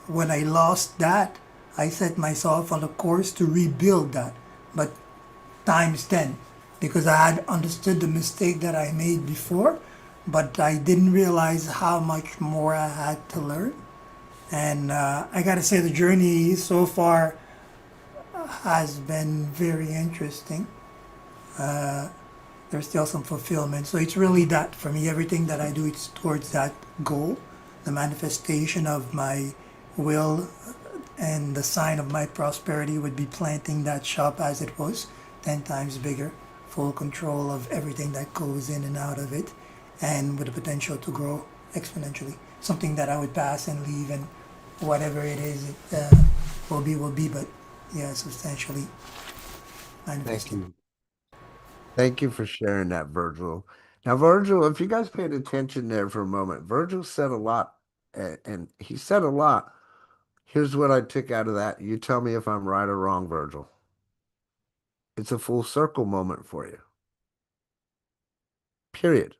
when I lost that, I set myself on a course to rebuild that, but times 10, because I had understood the mistake that I made before, but I didn't realize how much more I had to learn. And I gotta say, the journey so far has been very interesting. There's still some fulfillment. So it's really that for me. Everything that I do, it's towards that goal, the manifestation of my will, and the sign of my prosperity would be planting that shop as it was, 10 times bigger, full control of everything that goes in and out of it, and with the potential to grow exponentially. Something that I would pass and leave, and whatever it is, it will be. But yeah, substantially Thank manifested. you. Thank you for sharing that, Virgil. Now, Virgil, if you guys paid attention there for a moment, Virgil said a lot, and he said a lot. Here's what I took out of that. You tell me if I'm right or wrong, Virgil. It's a full circle moment for you. Period.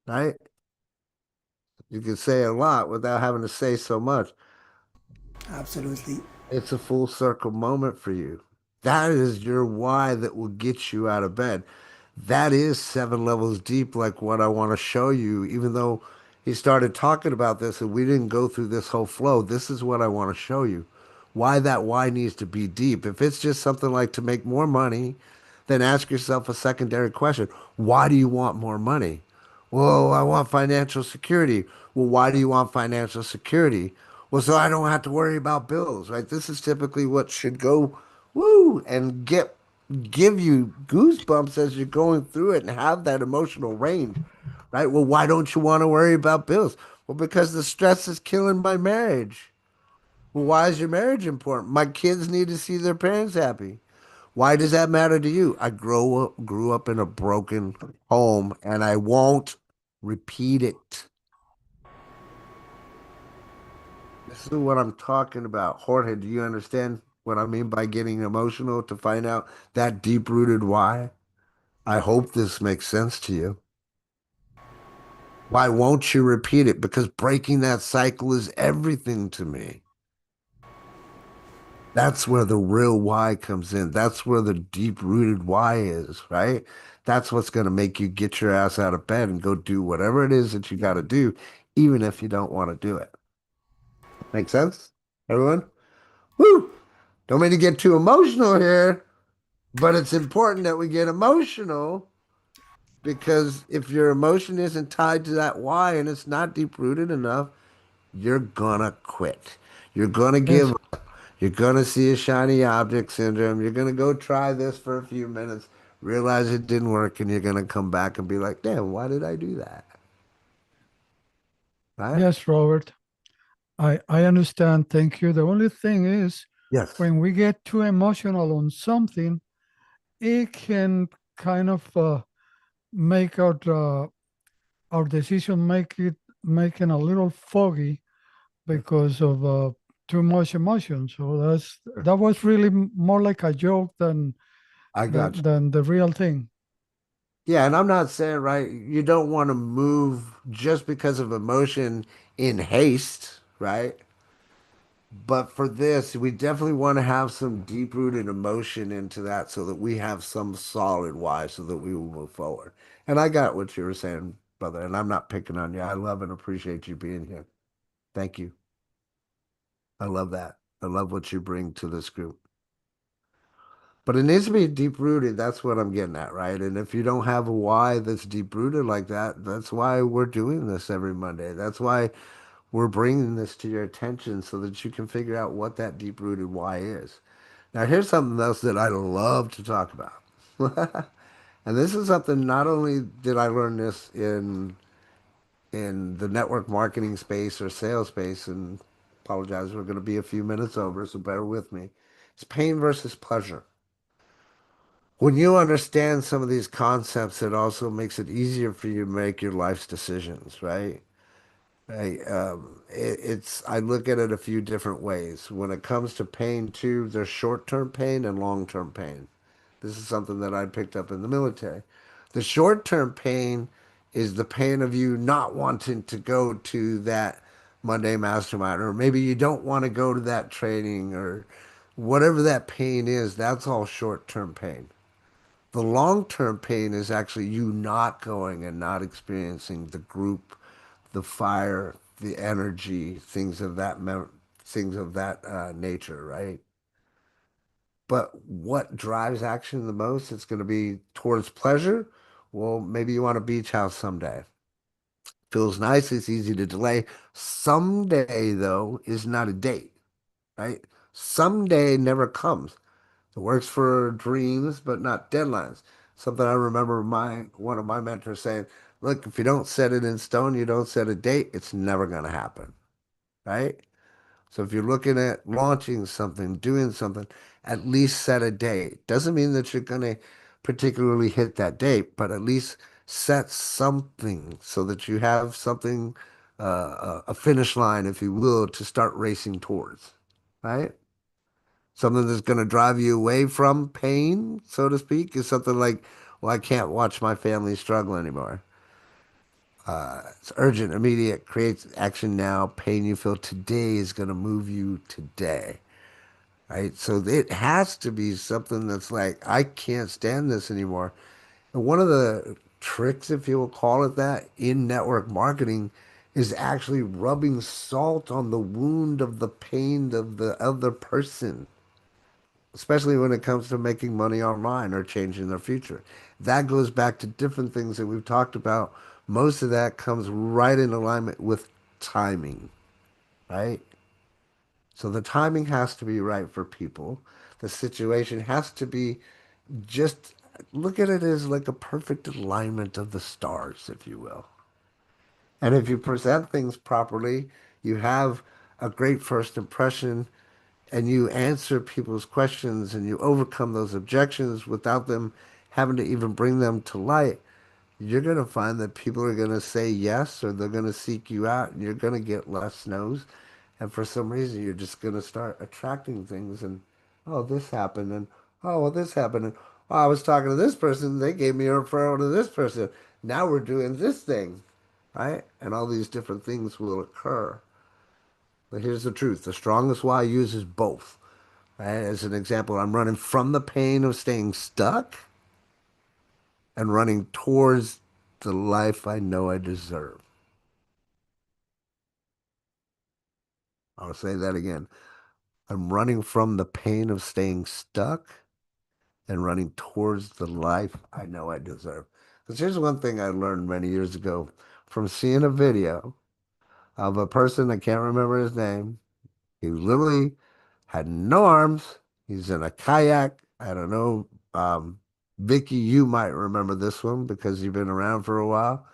Right? You can say a lot without having to say so much. Absolutely. It's a full circle moment for you. That is your why that will get you out of bed. That is seven levels deep, like what I want to show you. Even though he started talking about this and we didn't go through this whole flow, this is what I want to show you. Why that why needs to be deep. If it's just something like to make more money, then ask yourself a secondary question. Why do you want more money? Well, I want financial security. Well, why do you want financial security? Well, so I don't have to worry about bills, right? This is typically what should go woo and give you goosebumps as you're going through it and have that emotional range, right? Well, why don't you want to worry about bills? Well, because the stress is killing my marriage. Well, why is your marriage important? My kids need to see their parents happy. Why does that matter to you? I grew up in a broken home and I won't repeat it. This is what I'm talking about. Jorge, do you understand what I mean by getting emotional to find out that deep-rooted why? I hope this makes sense to you. Why won't you repeat it? Because breaking that cycle is everything to me. That's where the real why comes in. That's where the deep-rooted why is, right? That's what's going to make you get your ass out of bed and go do whatever it is that you got to do, even if you don't want to do it. Make sense, everyone? Woo! Don't mean to get too emotional here, but it's important that we get emotional because if your emotion isn't tied to that why and it's not deep-rooted enough, you're gonna quit. You're gonna give Yes, up. You're gonna see a shiny object syndrome. You're gonna go try this for a few minutes, realize it didn't work, and you're gonna come back and be like, damn, why did I do that? Right? yes, Robert. I understand. Thank you. The only thing is, Yes. when we get too emotional on something, it can kind of make our decision making a little foggy because of too much emotion. So that was really more like a joke than I got you. the real thing. Yeah, and I'm not saying, right, you don't want to move just because of emotion in haste, right? But for this, we definitely want to have some deep-rooted emotion into that so that we have some solid why so that we will move forward. And I got what you were saying, brother, and I'm not picking on you. I love and appreciate you being here. Thank you. I love that. I love what you bring to this group. But it needs to be deep-rooted. That's what I'm getting at, right? And if you don't have a why that's deep-rooted like that, that's why we're doing this every Monday. That's why we're bringing this to your attention so that you can figure out what that deep-rooted why is. Now, here's something else that I love to talk about. And this is something not only did I learn this in the network marketing space or sales space, and apologize, we're going to be a few minutes over, so bear with me. It's pain versus pleasure. When you understand some of these concepts, it also makes it easier for you to make your life's decisions, right? It's I look at it a few different ways. When it comes to pain too, there's short-term pain and long-term pain. This is something that I picked up in the military. The short-term pain is the pain of you not wanting to go to that Monday Mastermind, or maybe you don't want to go to that training, or whatever that pain is, that's all short-term pain. The long-term pain is actually you not going and not experiencing the group, the fire, the energy, things of that nature, right? But what drives action the most? It's going to be towards pleasure. Well, maybe you want a beach house someday. Feels nice. It's easy to delay. Someday, though, is not a date, right? Someday never comes. It works for dreams, but not deadlines. Something I remember my one of my mentors saying, Look, if you don't set it in stone, you don't set a date, it's never going to happen, right? So if you're looking at launching something, doing something, at least set a date. Doesn't mean that you're going to particularly hit that date, but at least set something so that you have something, a finish line, if you will, to start racing towards, right? Something that's going to drive you away from pain, so to speak, is something like, well, I can't watch my family struggle anymore. It's urgent, immediate, creates action now. Pain you feel today is going to move you today, right? So it has to be something that's like, I can't stand this anymore. And one of the tricks, if you will call it that, in network marketing is actually rubbing salt on the wound of the pain of the other person, especially when it comes to making money online or changing their future. That goes back to different things that we've talked about. Most of that comes right in alignment with timing, right? So the timing has to be right for people. The situation has to be just look at it as like a perfect alignment of the stars, if you will. And if you present things properly, you have a great first impression and you answer people's questions and you overcome those objections without them having to even bring them to light, you're going to find that people are going to say yes or they're going to seek you out and you're going to get less no's. And for some reason, you're just going to start attracting things and, oh, this happened. And, oh, well, this happened. And, oh, I was talking to this person. They gave me a referral to this person. Now we're doing this thing, right? And all these different things will occur. But here's the truth. The strongest why uses both. Right? As an example, I'm running from the pain of staying stuck and running towards the life I know I deserve. I'll say that again. I'm running from the pain of staying stuck and running towards the life I know I deserve. Because here's one thing I learned many years ago from seeing a video of a person, I can't remember his name. He literally had no arms. He's in a kayak. I don't know. Vicky, you might remember this one because you've been around for a while.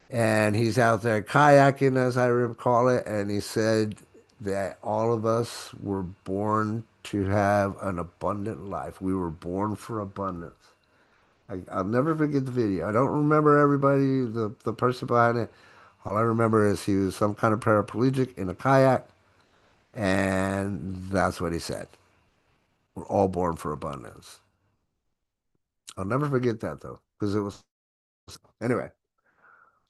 And he's out there kayaking, as I recall it. And he said that all of us were born to have an abundant life. We were born for abundance. I'll never forget the video. I don't remember everybody, the person behind it. All I remember is he was some kind of paraplegic in a kayak. And that's what he said. We're all born for abundance. I'll never forget that though, because it was anyway.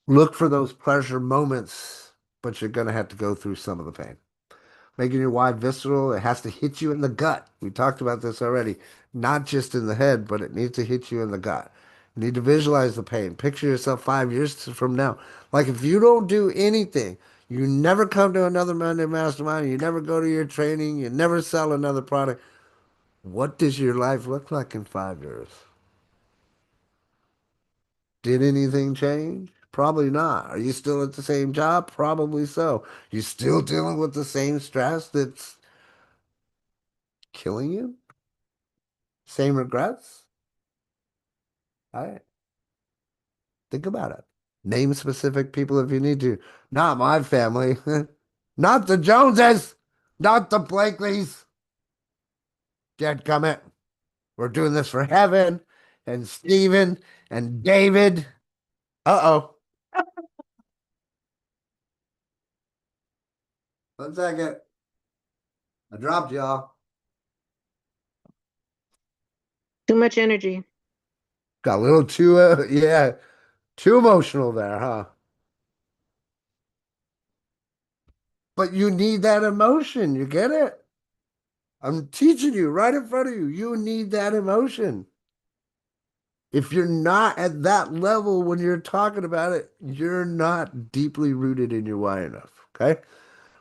Look for those pleasure moments, but you're gonna have to go through some of the pain. Making your why visceral, it has to hit you in the gut. We talked about this already. Not just in the head, but it needs to hit you in the gut. You need to visualize the pain. Picture yourself 5 years from now. Like if you don't do anything, you never come to another Monday Mastermind, you never go to your training, you never sell another product. What does your life look like in 5 years? Did anything change? Probably not. Are you still at the same job? Probably so. You still dealing with the same stress that's killing you? Same regrets? All right. Think about it. Name specific people if you need to. Not my family. Not the Joneses. Not the Blakeleys. Dad Gummit. We're doing this for Heaven and Stephen and David. Uh-oh. 1 second. I dropped y'all. Too much energy. Got a little too, yeah, too emotional there, huh? But you need that emotion. You get it? I'm teaching you right in front of you. You need that emotion. If you're not at that level when you're talking about it, you're not deeply rooted in your why enough. Okay?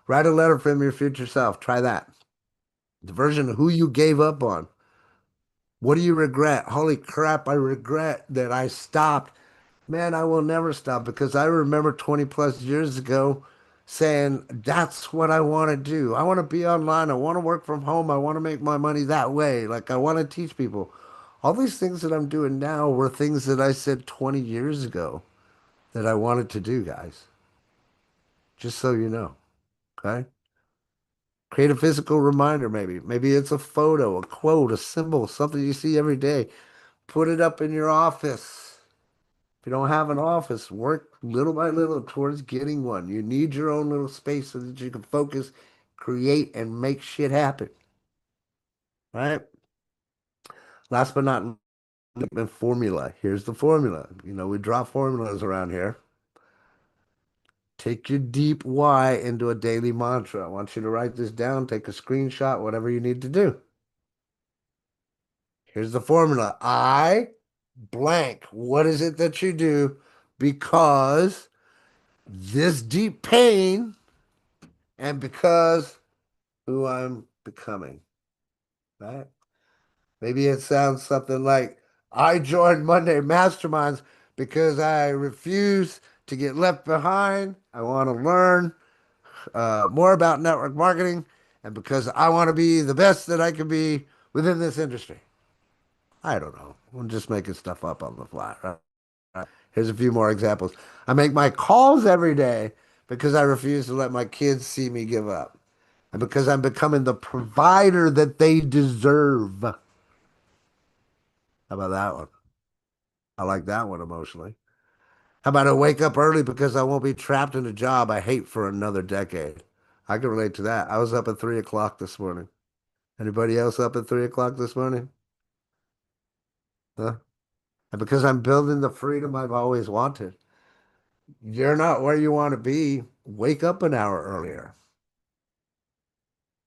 Write a letter from your future self. Try that. The version of who you gave up on. What do you regret? Holy crap, I regret that I stopped. Man, I will never stop because I remember 20 plus years ago saying, that's what I want to do. I want to be online. I want to work from home. I want to make my money that way. Like, I want to teach people. All these things that I'm doing now were things that I said 20 years ago. that I wanted to do, guys. Just so you know. Okay. Create a physical reminder, maybe. Maybe it's a photo, a quote, a symbol, something you see every day. Put it up in your office. If you don't have an office, work little by little towards getting one. You need your own little space so that you can focus, create, and make shit happen. Right? Last but not least, formula. Here's the formula. You know, we drop formulas around here. Take your deep why into a daily mantra. I want you to write this down, take a screenshot, whatever you need to do. Here's the formula. I blank. What is it that you do? Because this deep pain and because who I'm becoming, right? Maybe it sounds something like I joined Monday Masterminds because I refuse to get left behind. I want to learn more about network marketing and because I want to be the best that I can be within this industry. I don't know. I'm just making stuff up on the fly, right? Here's a few more examples. I make my calls every day because I refuse to let my kids see me give up. And because I'm becoming the provider that they deserve. How about that one? I like that one emotionally. How about I wake up early because I won't be trapped in a job I hate for another decade? I can relate to that. I was up at 3 o'clock this morning. Anybody else up at 3 o'clock this morning? Huh? And because I'm building the freedom I've always wanted. You're not where you want to be. Wake up an hour earlier.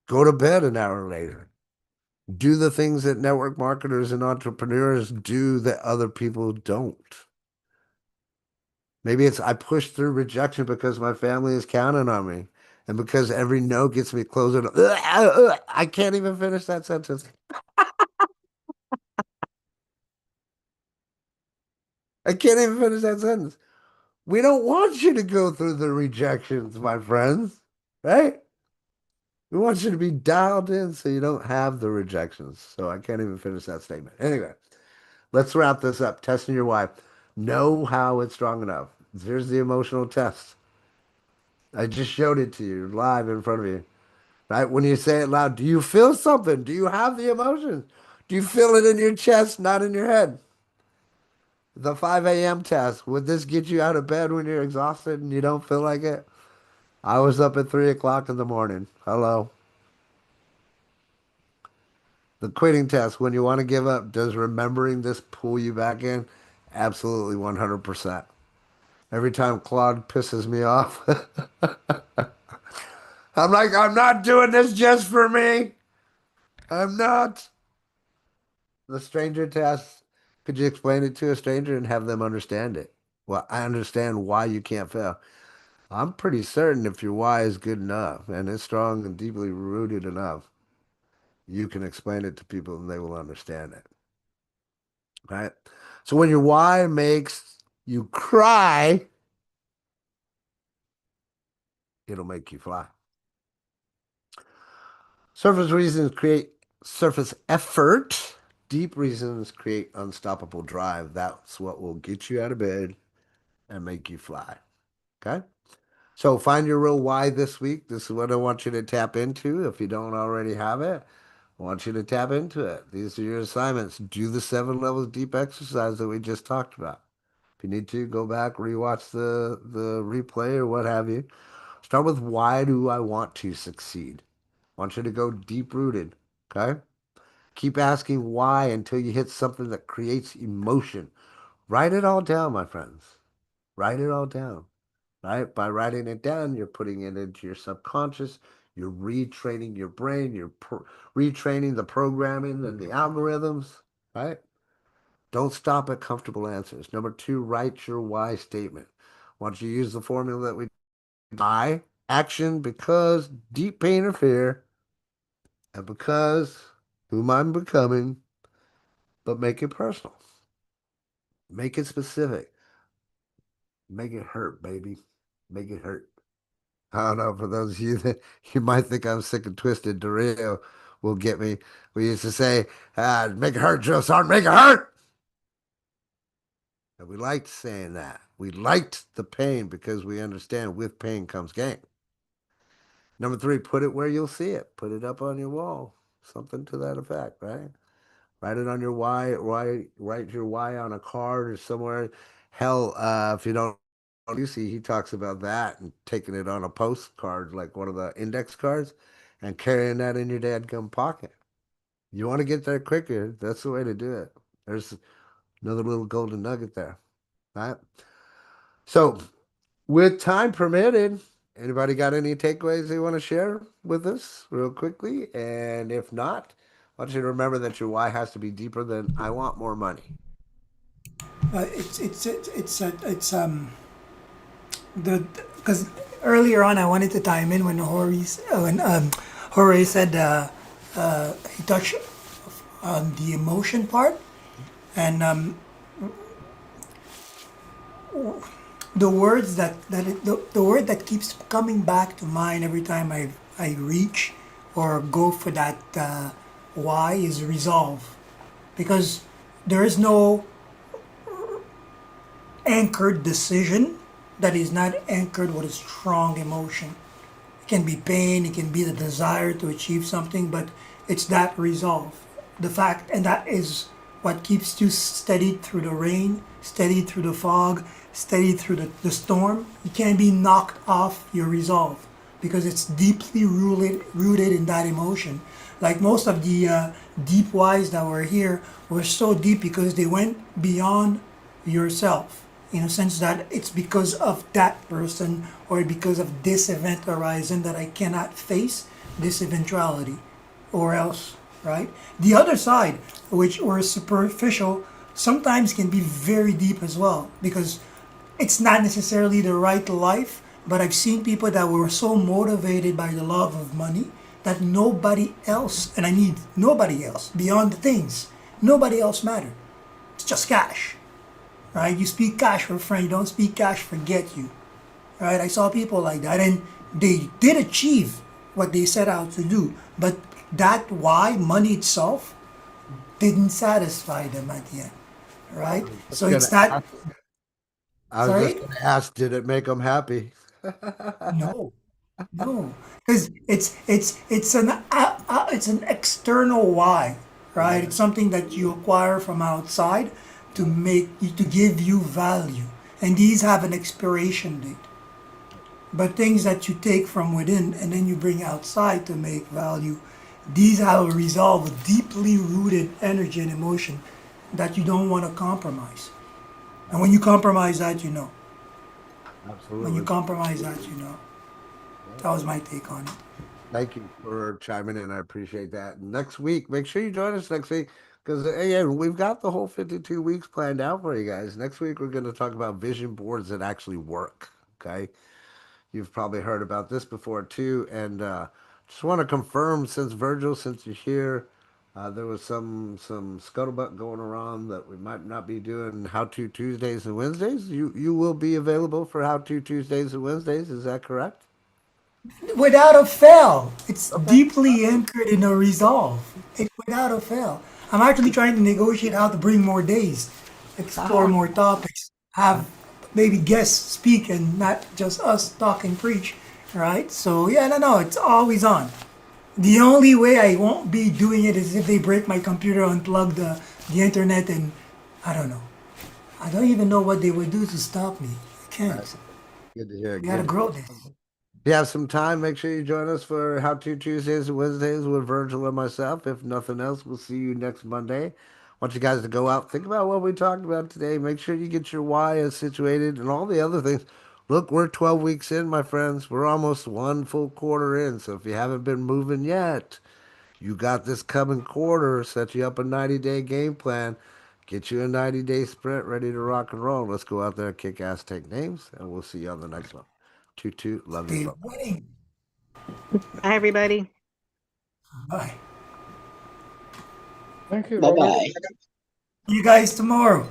Go to bed an hour later. Do the things that network marketers and entrepreneurs do that other people don't. Maybe it's I push through rejection because my family is counting on me and because every no gets me closer to. I can't even finish that sentence. I can't even finish that sentence. We don't want you to go through the rejections, my friends, right? We want you to be dialed in so you don't have the rejections. So I can't even finish that statement. Anyway, let's wrap this up. Testing your wife. Know how it's strong enough. Here's the emotional test. I just showed it to you live in front of you. Right? When you say it loud, do you feel something? Do you have the emotions? Do you feel it in your chest, not in your head? The 5 a.m. test. Would this get you out of bed when you're exhausted and you don't feel like it? I was up at 3 o'clock in the morning. Hello. The quitting test. When you want to give up, does remembering this pull you back in? Absolutely 100%. Every time Claude pisses me off, I'm like, I'm not doing this just for me. I'm not. The stranger test. Could you explain it to a stranger and have them understand it? Well, I understand why you can't fail. I'm pretty certain if your why is good enough and it's strong and deeply rooted enough, you can explain it to people and they will understand it. Right? So when your why makes you cry, it'll make you fly. Surface reasons create surface effort. Deep reasons create unstoppable drive. That's what will get you out of bed and make you fly. Okay? So find your real why this week. This is what I want you to tap into. If you don't already have it, I want you to tap into it. These are your assignments. Do the 7 levels deep exercise that we just talked about. If you need to, go back, rewatch the replay or what have you. Start with why do I want to succeed? I want you to go deep rooted. Okay? Keep asking why until you hit something that creates emotion. Write it all down, my friends. Write it all down. Right? By writing it down, you're putting it into your subconscious. You're retraining your brain. You're retraining the programming and the algorithms. Right? Don't stop at comfortable answers. Number two, write your why statement. Once you use the formula that we I action because deep pain or fear and because whom I'm becoming, but make it personal. Make it specific. Make it hurt, baby. Make it hurt. I don't know. For those of you that you might think I'm sick and twisted, Doreo will get me. We used to say, make it hurt, Joe Sargent, make it hurt. And we liked saying that. We liked the pain because we understand with pain comes gain. Number three, put it where you'll see it. Put it up on your wall. Something to that effect, right? Write it on your why. Write your why on a card or somewhere. Hell, if you don't, you see, he talks about that and taking it on a postcard, like one of the index cards, and carrying that in your dadgum pocket. You want to get there quicker, that's the way to do it. There's another little golden nugget there, right? So, with time permitted, anybody got any takeaways they want to share with us real quickly? And if not, I want you to remember that your why has to be deeper than I want more money. The because earlier on I wanted to time in when Jorge said he touched on the emotion part, and the words the word that keeps coming back to mind every time I reach or go for that why is resolve, because there is no anchored decision that is not anchored with a strong emotion. It can be pain, it can be the desire to achieve something, but it's that resolve. The fact, and that is what keeps you steady through the rain, steady through the fog, steady through the storm. You can't be knocked off your resolve because it's deeply rooted in that emotion. Like most of the deep whys that were here were so deep because they went beyond yourself, in a sense that it's because of that person or because of this event horizon that I cannot face this eventuality or else, right? The other side, which were superficial, sometimes can be very deep as well because it's not necessarily the right life, but I've seen people that were so motivated by the love of money that nobody else, and I need nobody else beyond the things, nobody else mattered. It's just cash, right? You speak cash for a friend, you don't speak cash for get you, right? I saw people like that, and they did achieve what they set out to do, but that why money itself didn't satisfy them at the end, right? Just So gonna it's not. ask, I was just Sorry. going to ask, did it make them happy? No, no, because it's an external why, right? It's something that you acquire from outside to give you value, and these have an expiration date. But things that you take from within and then you bring outside to make value, these have a resolve, a deeply rooted energy and emotion that you don't want to compromise. And when you compromise that, you know. When you Absolutely. compromise that, you know. Yeah. That was my take on it. Thank you for chiming in. I appreciate that. Next week, make sure you join us next week because again, we've got the whole 52 weeks planned out for you guys. Next week, we're going to talk about vision boards that actually work. Okay. You've probably heard about this before too. And just want to confirm, since Virgil, since you're here, there was some scuttlebutt going around that we might not be doing How To Tuesdays and Wednesdays. You will be available for How To Tuesdays and Wednesdays. Is that correct? Without a fail, it's Okay. deeply anchored in a resolve. It without a fail. I'm actually trying to negotiate how to bring more days, explore more topics, have maybe guests speak and not just us talk and preach, right? So yeah, no, it's always on. The only way I won't be doing it is if they break my computer, unplug the internet, and I don't know. I don't even know what they would do to stop me. I can't. Good to hear. We gotta Good. grow this. If you have some time, make sure you join us for How To Tuesdays and Wednesdays with Virgil and myself. If nothing else, we'll see you next Monday. I want you guys to go out, think about what we talked about today. Make sure you get your why is situated and all the other things. Look, we're 12 weeks in, my friends. We're almost one full quarter in. So if you haven't been moving yet, you got this coming quarter, set you up a 90-day game plan, get you a 90-day sprint ready to rock and roll. Let's go out there, kick ass, take names, and we'll see you on the next one. Toot, love you, Stay folks. winning. Hi, everybody. Bye. Thank you, Bye Robert. bye. See you guys tomorrow.